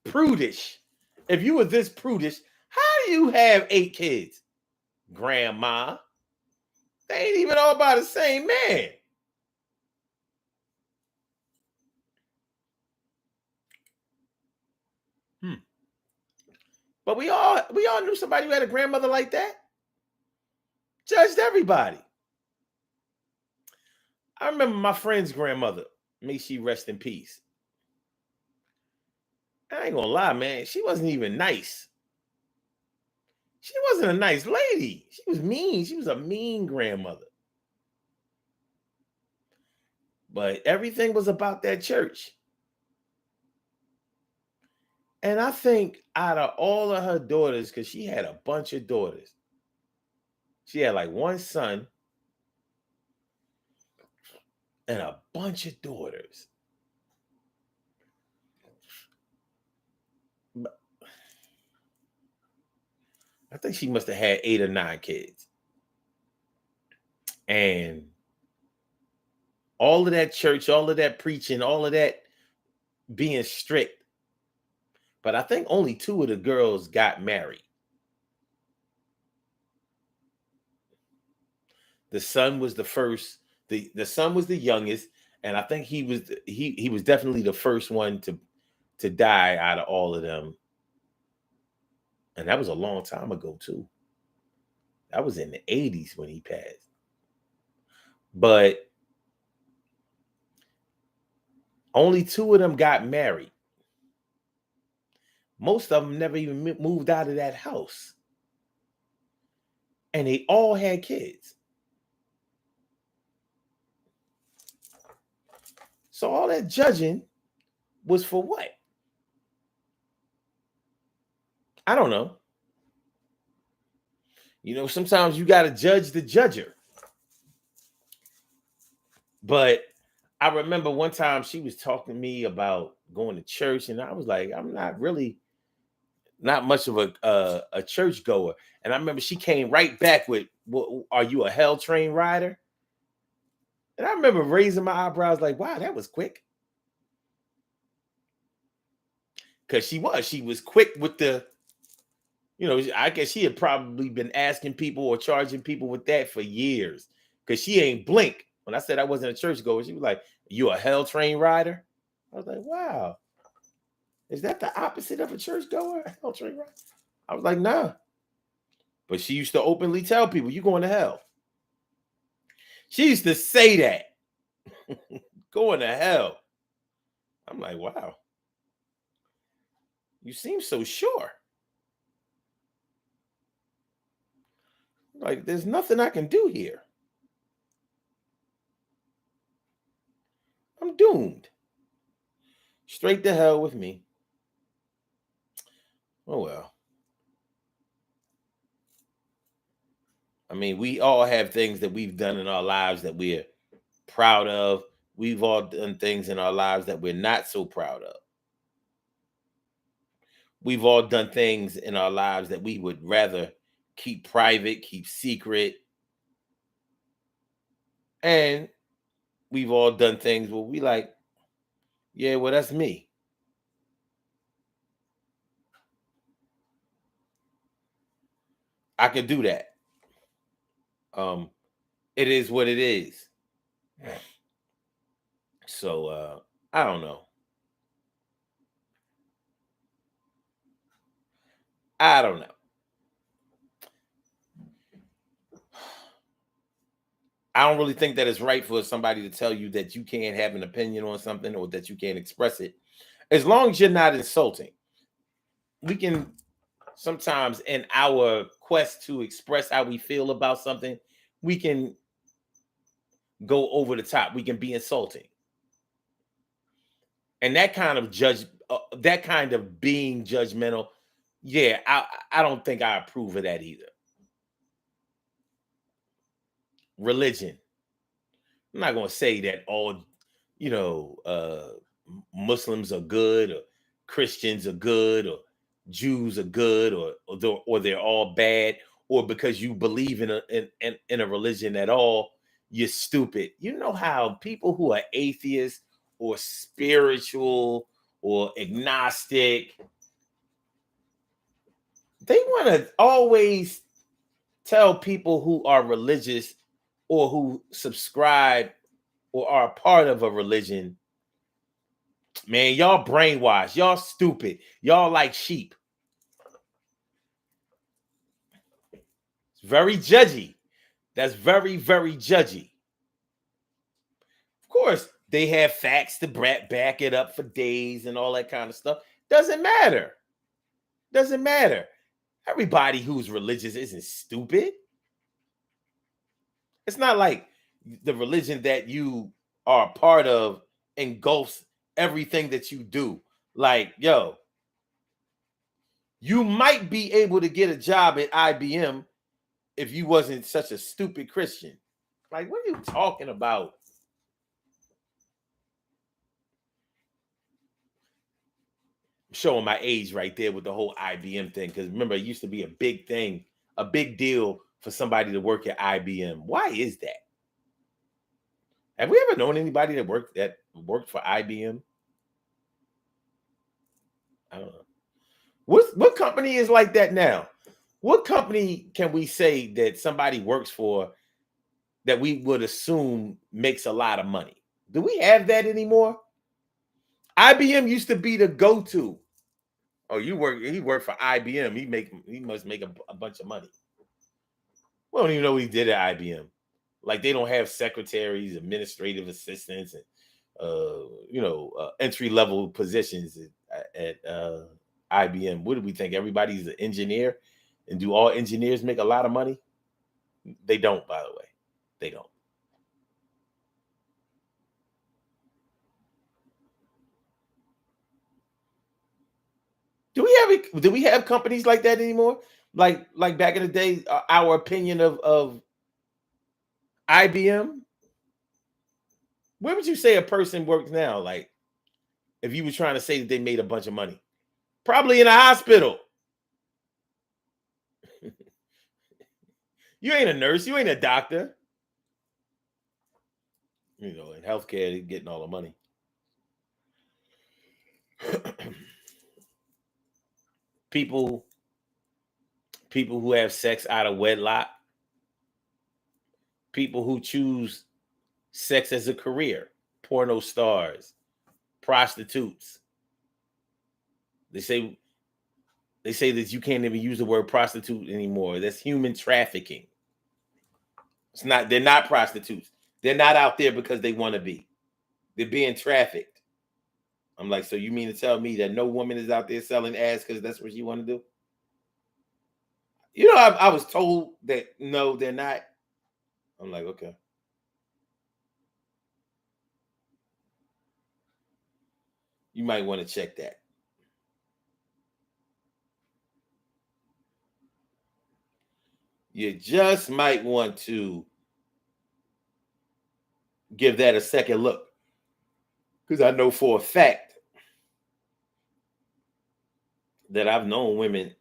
Prudish. If you were this prudish, how do you have 8 kids? Grandma, they ain't even all by the same man. But we all knew somebody who had a grandmother like that. Judged everybody. I remember my friend's grandmother. May she rest in peace. I ain't gonna lie, man. She wasn't even nice. She wasn't a nice lady. She was mean. She was a mean grandmother. But everything was about that church. And I think out of all of her daughters, because she had a bunch of daughters, she had like one son and a bunch of daughters. I think she must have had 8 or 9 kids. And all of that church, all of that preaching, all of that being strict. But I think only 2 of the girls got married. The son was the first. The son was the youngest, and I think he was definitely the first one to die out of all of them. And that was a long time ago too. That was in the 80s when he passed. But only 2 of them got married. Most of them never even moved out of that house. And they all had kids. So all that judging was for what? I don't know. You know, sometimes you got to judge the judger. But I remember one time she was talking to me about going to church, and I was like, I'm not much of a church goer. And I remember she came right back with, well, are you a hell train rider? And I remember raising my eyebrows like, wow, that was quick. Because she was quick with the, you know, I guess she had probably been asking people or charging people with that for years. Because she ain't blink. When I said I wasn't a church goer, she was like, you a hell train rider? I was like, wow. Is that the opposite of a church goer? Hell train rider? I was like, nah. But she used to openly tell people, you going to hell. She used to say that. Going to hell. I'm like, wow. You seem so sure. Like, there's nothing I can do here. doomed. Straight to hell with me. Oh well. I mean, we all have things that we've done in our lives that we're proud of. We've all done things in our lives that we're not so proud of. We've all done things in our lives that we would rather keep private, keep secret. And we've all done things where we like, yeah, well, that's me. I could do that. It is what it is. So I don't know. I don't know. I don't really think that it's right for somebody to tell you that you can't have an opinion on something or that you can't express it. As long as you're not insulting. We can sometimes, in our quest to express how we feel about something, we can go over the top. We can be insulting. And that kind of that kind of being judgmental, yeah, I don't think I approve of that either. Religion. I'm not going to say that all, Muslims are good or Christians are good or Jews are good or they're all bad, or because you believe in a religion at all, you're stupid. You know how people who are atheists or spiritual or agnostic, they want to always tell people who are religious or who subscribe or are a part of a religion, man, y'all brainwashed, y'all stupid, y'all like sheep. It's very judgy. That's very, very judgy. Of course, they have facts to back it up for days and all that kind of stuff. Doesn't matter. Doesn't matter. Everybody who's religious isn't stupid. It's not like the religion that you are a part of engulfs everything that you do. Like, yo, you might be able to get a job at IBM if you wasn't such a stupid Christian. Like, what are you talking about? I'm showing my age right there with the whole IBM thing. Because remember, it used to be a big thing, a big deal for somebody to work at IBM. Why is that? Have we ever known anybody that worked for IBM? I don't know. What company is like that now? What company can we say that somebody works for that we would assume makes a lot of money? Do we have that anymore? IBM used to be the go-to. Oh, he worked for IBM. He must make a bunch of money. We don't even know what he did at IBM. Like, they don't have secretaries, administrative assistants, and entry-level positions at IBM. What do we think? Everybody's an engineer, and do all engineers make a lot of money? They don't, by the way. They don't. Do we have companies like that anymore? Like back in the day, our opinion of IBM. Where would you say a person works now? Like, if you were trying to say that they made a bunch of money, probably in a hospital. You ain't a nurse. You ain't a doctor. In healthcare, they're getting all the money. People who have sex out of wedlock. People who choose sex as a career. Porno stars, prostitutes. They say that you can't even use the word prostitute anymore. That's human trafficking. They're not prostitutes. They're not out there because they want to be. They're being trafficked. I'm like, so you mean to tell me that no woman is out there selling ass because that's what you want to do? I was told that no, they're not. I'm like, okay. You might want to check that. You just might want to give that a second look. Because I know for a fact that I've known women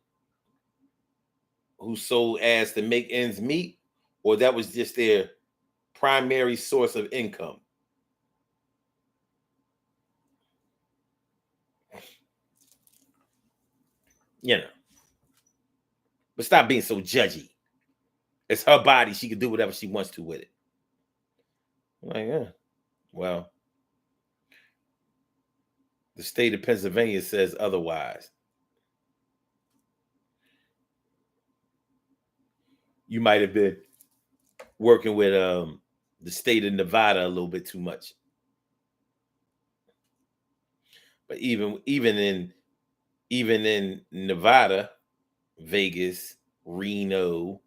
who sold ass to make ends meet, or that was just their primary source of income. You know. But stop being so judgy. It's her body. She can do whatever she wants to with it. I'm like, yeah. Well, the state of Pennsylvania says otherwise. You might have been working with the state of Nevada a little bit too much. But even in Nevada, Vegas, Reno,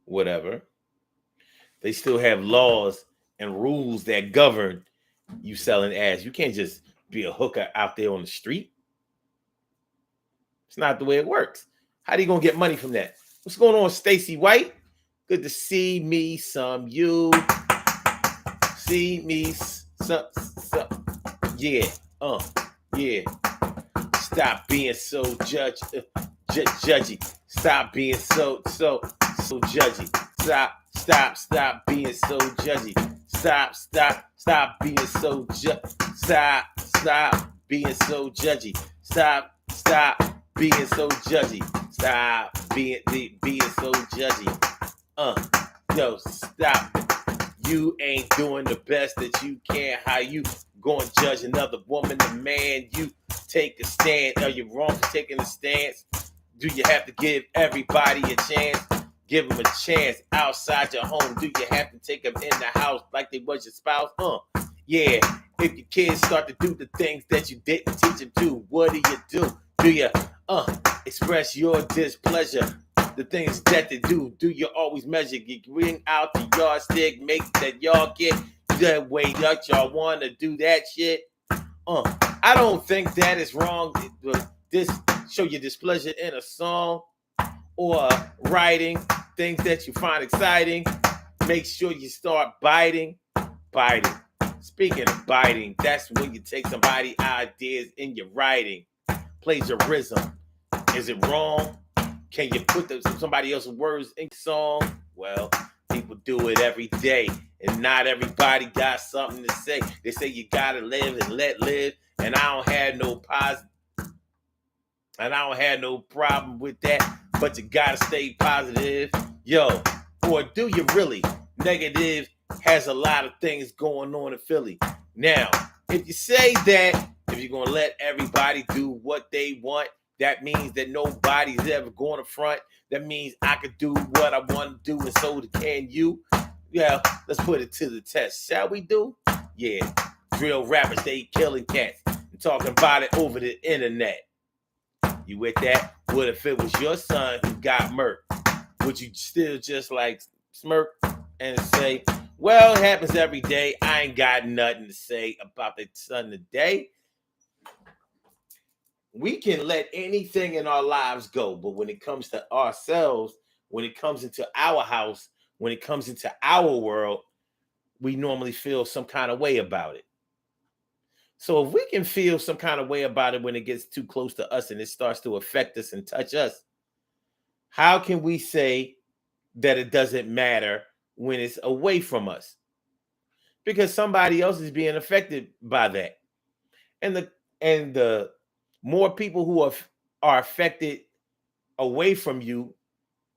whatever, they still have laws and rules that govern you selling ass. You can't just be a hooker out there on the street. It's not the way it works. How are you gonna get money from that? What's going on, Stacy White? Good to see me some you. See me some. Yeah. Yeah. Stop being so judgy. Stop being so judgy. Stop being so judgy. Stop being so stop being so judgy. Stop being so judgy. Stop being so judgy. Yo, stop. You ain't doing the best that you can. How you going to judge another woman, a man? You take a stand. Are you wrong for taking a stance? Do you have to give everybody a chance? Give them a chance outside your home. Do you have to take them in the house like they was your spouse? Yeah. If your kids start to do the things that you didn't teach them to, what do? Do you express your displeasure? The things that they do you always measure? You bring out the yardstick, make that y'all get that way that y'all want to do that shit. I don't think that is wrong. This show your displeasure in a song or writing things that you find exciting. Make sure you start biting. Speaking of biting, that's when you take somebody's ideas in your writing. Plagiarism. Is it wrong? Can you put somebody else's words in song? Well, people do it every day, and not everybody got something to say. They say you gotta live and let live, and I don't have no problem with that. But you gotta stay positive, yo. Or do you really? Negative has a lot of things going on in Philly. Now, if you say that, if you're gonna let everybody do what they want, that means that nobody's ever going to front. That means I could do what I want to do, and so can you. Yeah, let's put it to the test. Shall we do? Yeah. Real rappers, they killing cats and talking about it over the internet. You with that? What if it was your son who got murked? Would you still just like smirk and say, well, it happens every day. I ain't got nothing to say about the son today. We can let anything in our lives go, but when it comes to ourselves, when it comes into our house, when it comes into our world, we normally feel some kind of way about it. So if we can feel some kind of way about it when it gets too close to us and it starts to affect us and touch us, how can we say that it doesn't matter when it's away from us? Because somebody else is being affected by that. And the more people who are affected away from you,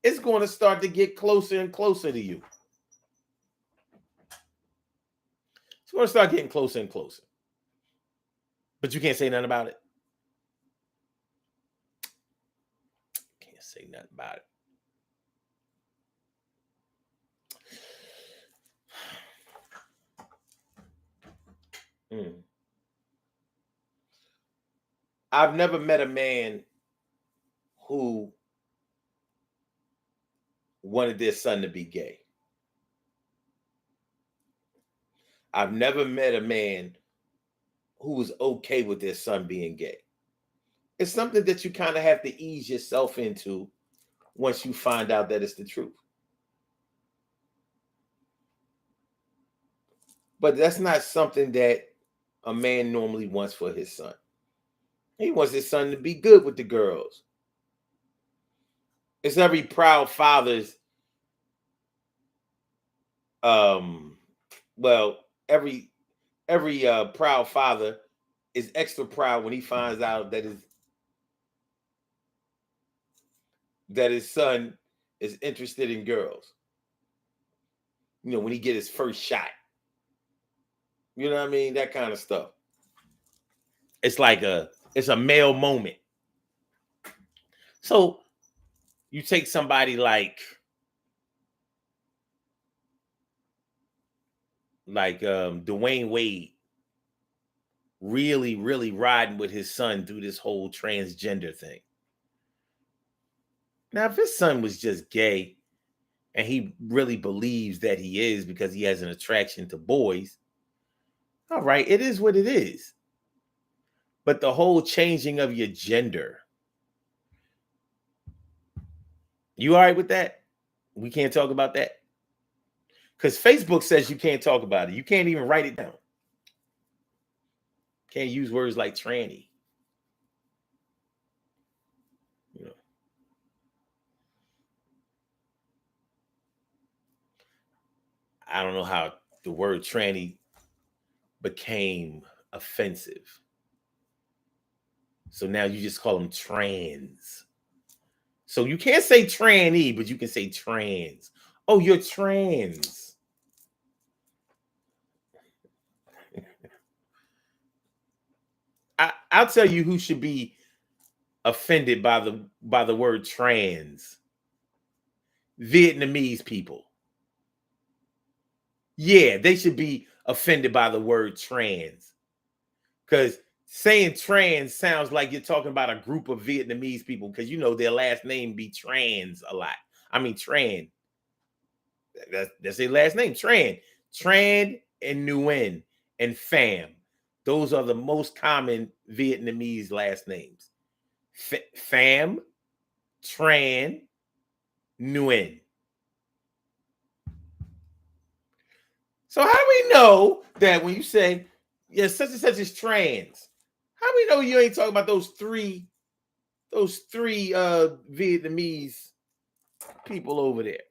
it's going to start to get closer and closer to you. It's going to start getting closer and closer. But you can't say nothing about it. Can't say nothing about it. I've never met a man who wanted their son to be gay. I've never met a man who was okay with their son being gay. It's something that you kind of have to ease yourself into once you find out that it's the truth. But that's not something that a man normally wants for his son. He wants his son to be good with the girls. It's every proud father's, every proud father is extra proud when he finds out that his son is interested in girls. You know, when he get his first shot. You know what I mean? That kind of stuff. It's a male moment. So you take somebody like Dwayne Wade, really, really riding with his son through this whole transgender thing. Now, if his son was just gay and he really believes that he is because he has an attraction to boys, all right, it is what it is. But the whole changing of your gender, you all right with that? We can't talk about that? Because Facebook says you can't talk about it. You can't even write it down. Can't use words like tranny. You know. I don't know how the word tranny became offensive. So now you just call them trans. So you can't say tranny, but you can say trans. Oh, you're trans. I'll tell you who should be offended by the word trans. Vietnamese people. Yeah, they should be offended by the word trans. Because saying trans sounds like you're talking about a group of Vietnamese people, because you know their last name be trans a lot. I mean, Tran. That's their last name, Tran. Tran and Nguyen and Pham. Those are the most common Vietnamese last names. Pham, Tran, Nguyen. So how do we know that when you say, yeah, such and such is trans? How do we know you ain't talking about those three Vietnamese people over there?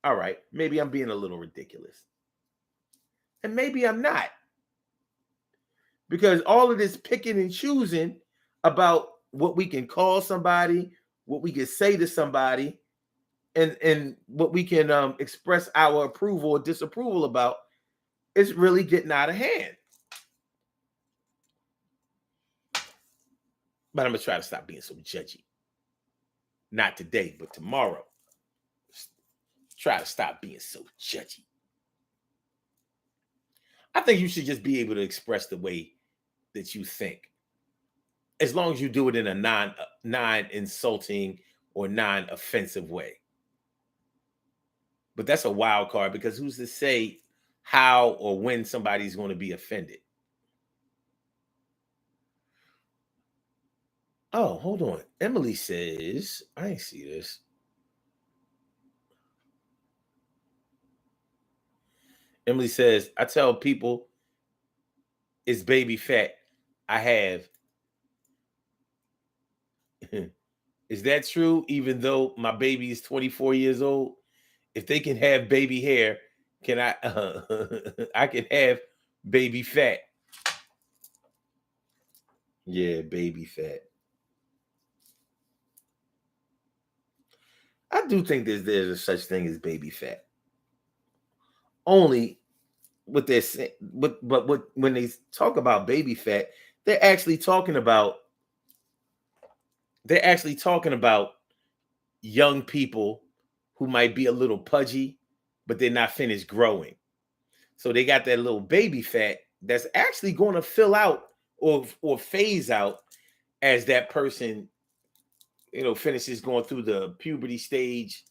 All right, maybe I'm being a little ridiculous. And maybe I'm not. Because all of this picking and choosing about what we can call somebody, what we can say to somebody, and what we can express our approval or disapproval about is really getting out of hand. But I'm going to try to stop being so judgy. Not today, but tomorrow. Try to stop being so judgy. I think you should just be able to express the way that you think. As long as you do it in a non-insulting or non-offensive way. But that's a wild card, because who's to say how or when somebody's going to be offended? Oh, hold on. Emily says, I ain't see this. Emily says, I tell people it's baby fat. I have. Is that true? Even though my baby is 24 years old, if they can have baby hair, can I? I can have baby fat. Yeah, baby fat. I do think there's a such thing as baby fat. Only what they're saying, but when they talk about baby fat, they're actually talking about young people who might be a little pudgy, but they're not finished growing. So they got that little baby fat that's actually going to fill out or phase out as that person, finishes going through the puberty stage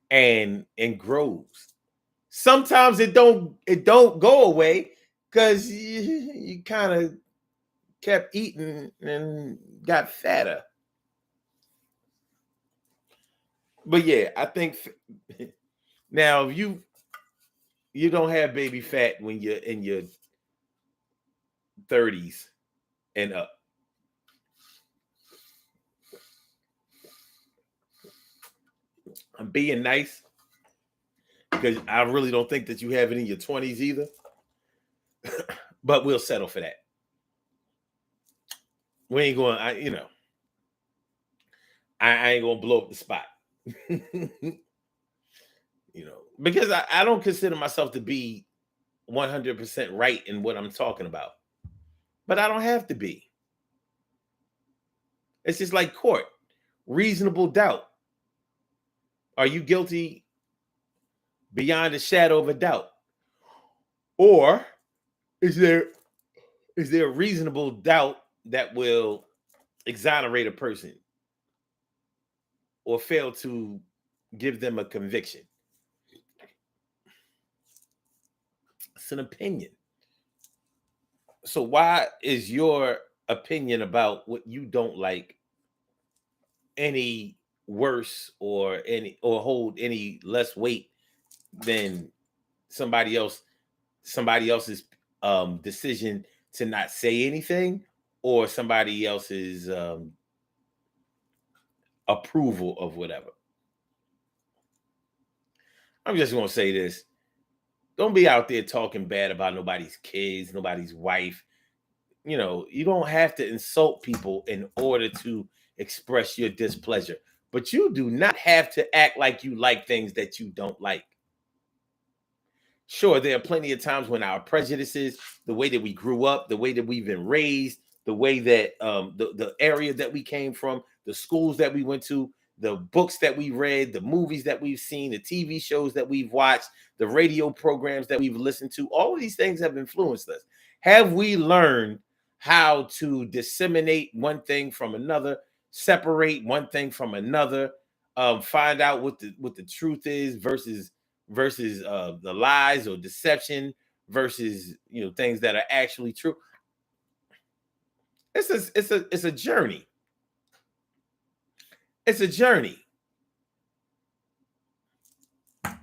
and grows. Sometimes it don't go away. because you kind of kept eating and got fatter. But yeah, I think now if you don't have baby fat when you're in your 30s and up. I'm being nice because I really don't think that you have it in your 20s either. But we'll settle for that. We ain't going, I ain't gonna blow up the spot. Because I don't consider myself to be 100% right in what I'm talking about. But I don't have to be. It's just like court. Reasonable doubt. Are you guilty beyond a shadow of a doubt? Or is there a reasonable doubt that will exonerate a person or fail to give them a conviction? It's an opinion. So why is your opinion about what you don't like any worse or hold any less weight than somebody else's decision to not say anything or somebody else's approval of whatever? I'm just going to say this. Don't be out there talking bad about nobody's kids, nobody's wife. You don't have to insult people in order to express your displeasure. But you do not have to act like you like things that you don't like. Sure, there are plenty of times when our prejudices, the way that we grew up, the way that we've been raised, the way that the area that we came from, the schools that we went to, the books that we read, the movies that we've seen, the TV shows that we've watched, the radio programs that we've listened to, all of these things have influenced us. Have we learned how to disseminate one thing from another, separate one thing from another, find out what the truth is versus the lies or deception versus things that are actually true? It's a journey. It's a journey. I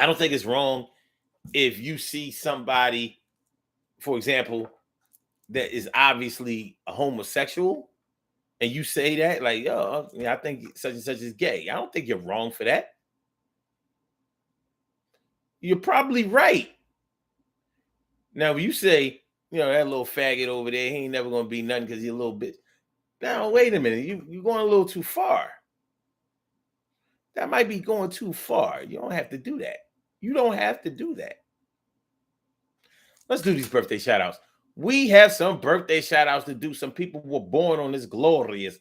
don't think it's wrong if you see somebody, for example, that is obviously a homosexual and you say that, like, yo, I think such and such is gay. I don't think you're wrong for that. You're probably right. Now, if you say, that little faggot over there, he ain't never going to be nothing because he's a little bitch. Now, wait a minute. You're going a little too far. That might be going too far. You don't have to do that. You don't have to do that. Let's do these birthday shout outs. We have some birthday shout outs to do. Some people were born on this glorious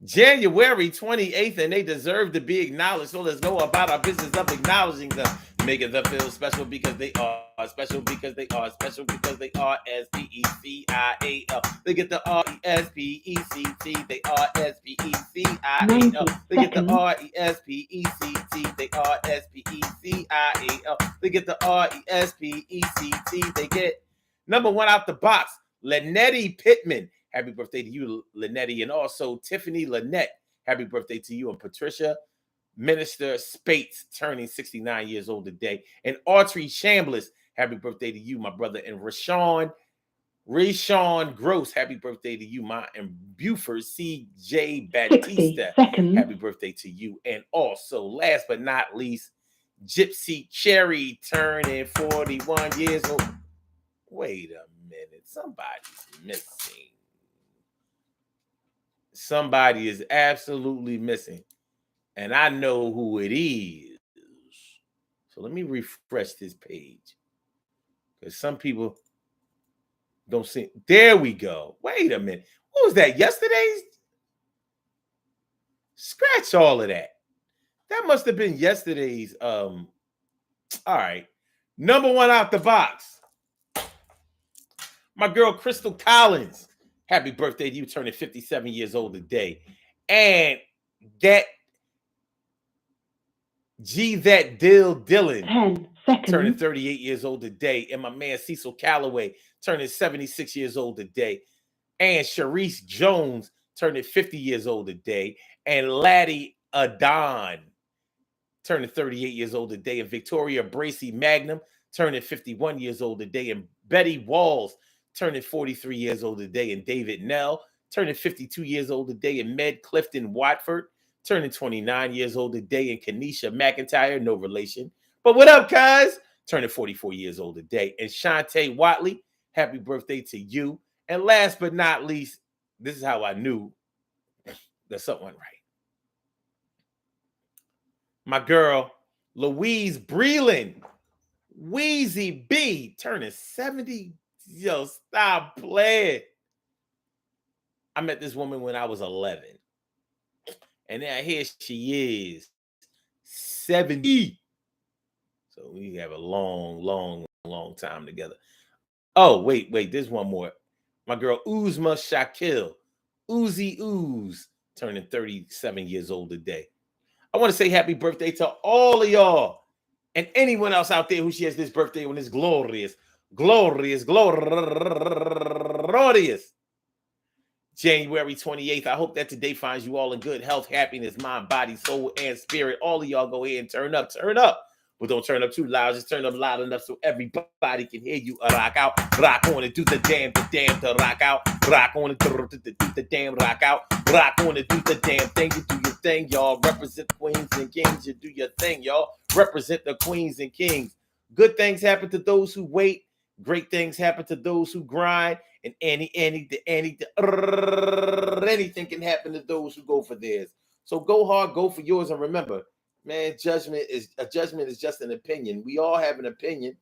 January 28th, and they deserve to be acknowledged. So let's go about our business of acknowledging them, making them feel special because they are special because they are special because they are S-P-E-C-I-A-L. They get the R-E-S-P-E-C-T. They are S-P-E-C-I-A-L. They get the R-E-S-P-E-C-T. They are S-P-E-C-I-A-L. They get the R-E-S-P-E-C-T. They get number one out the box, Lynette Pittman. Happy birthday to you, Lynette. And also Tiffany Lynette. Happy birthday to you. And Patricia Minister Spates, turning 69 years old today. And Autry Chambliss. Happy birthday to you, my brother. And Rashawn Gross. Happy birthday to you, my. And Buford C.J. Batista. Happy birthday to you. And also, last but not least, Gypsy Cherry, turning 41 years old. Wait a minute. Somebody's missing. Somebody is absolutely missing. And I know who it is. So let me refresh this page. Because some people don't see. There we go. Wait a minute. What was that? Yesterday's? Scratch all of that. That must have been yesterday's. All right. Number one out the box. My girl, Crystal Collins. Happy birthday to you, turning 57 years old today. And that that Dill Dillon 10 seconds. turning 38 years old today. And my man Cecil Calloway turning 76 years old today. And Sharice Jones turning 50 years old today. And Laddie Adon turning 38 years old today. And Victoria Bracy Magnum turning 51 years old today. And Betty Walls turning 43 years old today. And David Nell turning 52 years old today. And Med Clifton Watford turning 29 years old today. And Kenesha McIntyre, no relation. But what up, cuz? Turning 44 years old today. And Shantae Watley, happy birthday to you. And last but not least, this is how I knew that something went right. My girl, Louise Breland, Wheezy B, turning 70. Yo, stop playing. I met this woman when I was 11. And now here she is, 70. So we have a long time together. Oh, wait, there's one more. My girl, Uzma Shakil, Uzi Ooze, turning 37 years old today. I want to say happy birthday to all of y'all and anyone else out there who shares this birthday on this glorious January 28th. I hope that today finds you all in good health, happiness, mind, body, soul, and spirit. All of y'all go ahead and turn up. But don't turn up too loud. Just turn up loud enough so everybody can hear you. Rock out, rock on and do the damn, to rock out. Rock on and do the damn, rock out. Rock on and do the damn thing. You do your thing, y'all. Represent the queens and kings. You do your thing, y'all. Represent the queens and kings. Good things happen to those who wait. Great things happen to those who grind. And anything can happen to those who go for theirs. So go hard, go for yours, and remember, man, judgment is just an opinion. We all have an opinion.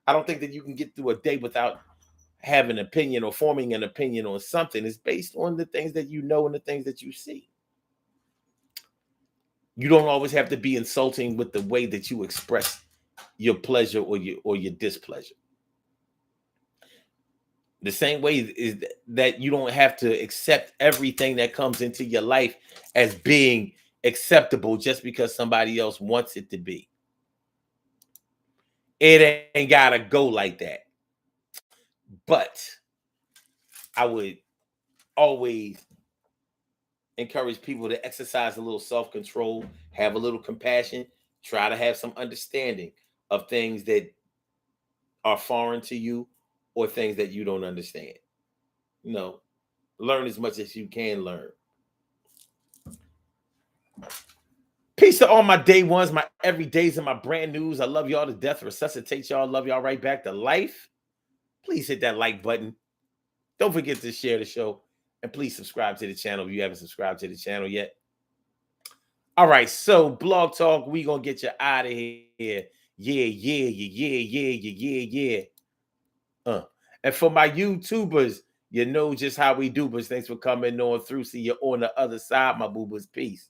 I don't think that you can get through a day without having an opinion or forming an opinion on something. It's based on the things that you know and the things that you see. You don't always have to be insulting with the way that you express your pleasure or your displeasure. The same way is that you don't have to accept everything that comes into your life as being acceptable just because somebody else wants it to be. It ain't gotta go like that. But I would always encourage people to exercise a little self-control, have a little compassion, try to have some understanding of things that are foreign to you or things that you don't understand. You know, learn as much as you can learn. Peace to all my day ones, my everydays, and my brand news. I love y'all to death. Resuscitate y'all. Love y'all right back to life. Please hit that like button. Don't forget to share the show. And please subscribe to the channel if you haven't subscribed to the channel yet. All right, so Blog Talk, we going to get you out of here. Yeah. And for my YouTubers, you know just how we do, but thanks for coming on through. See you on the other side, my boobas. Peace.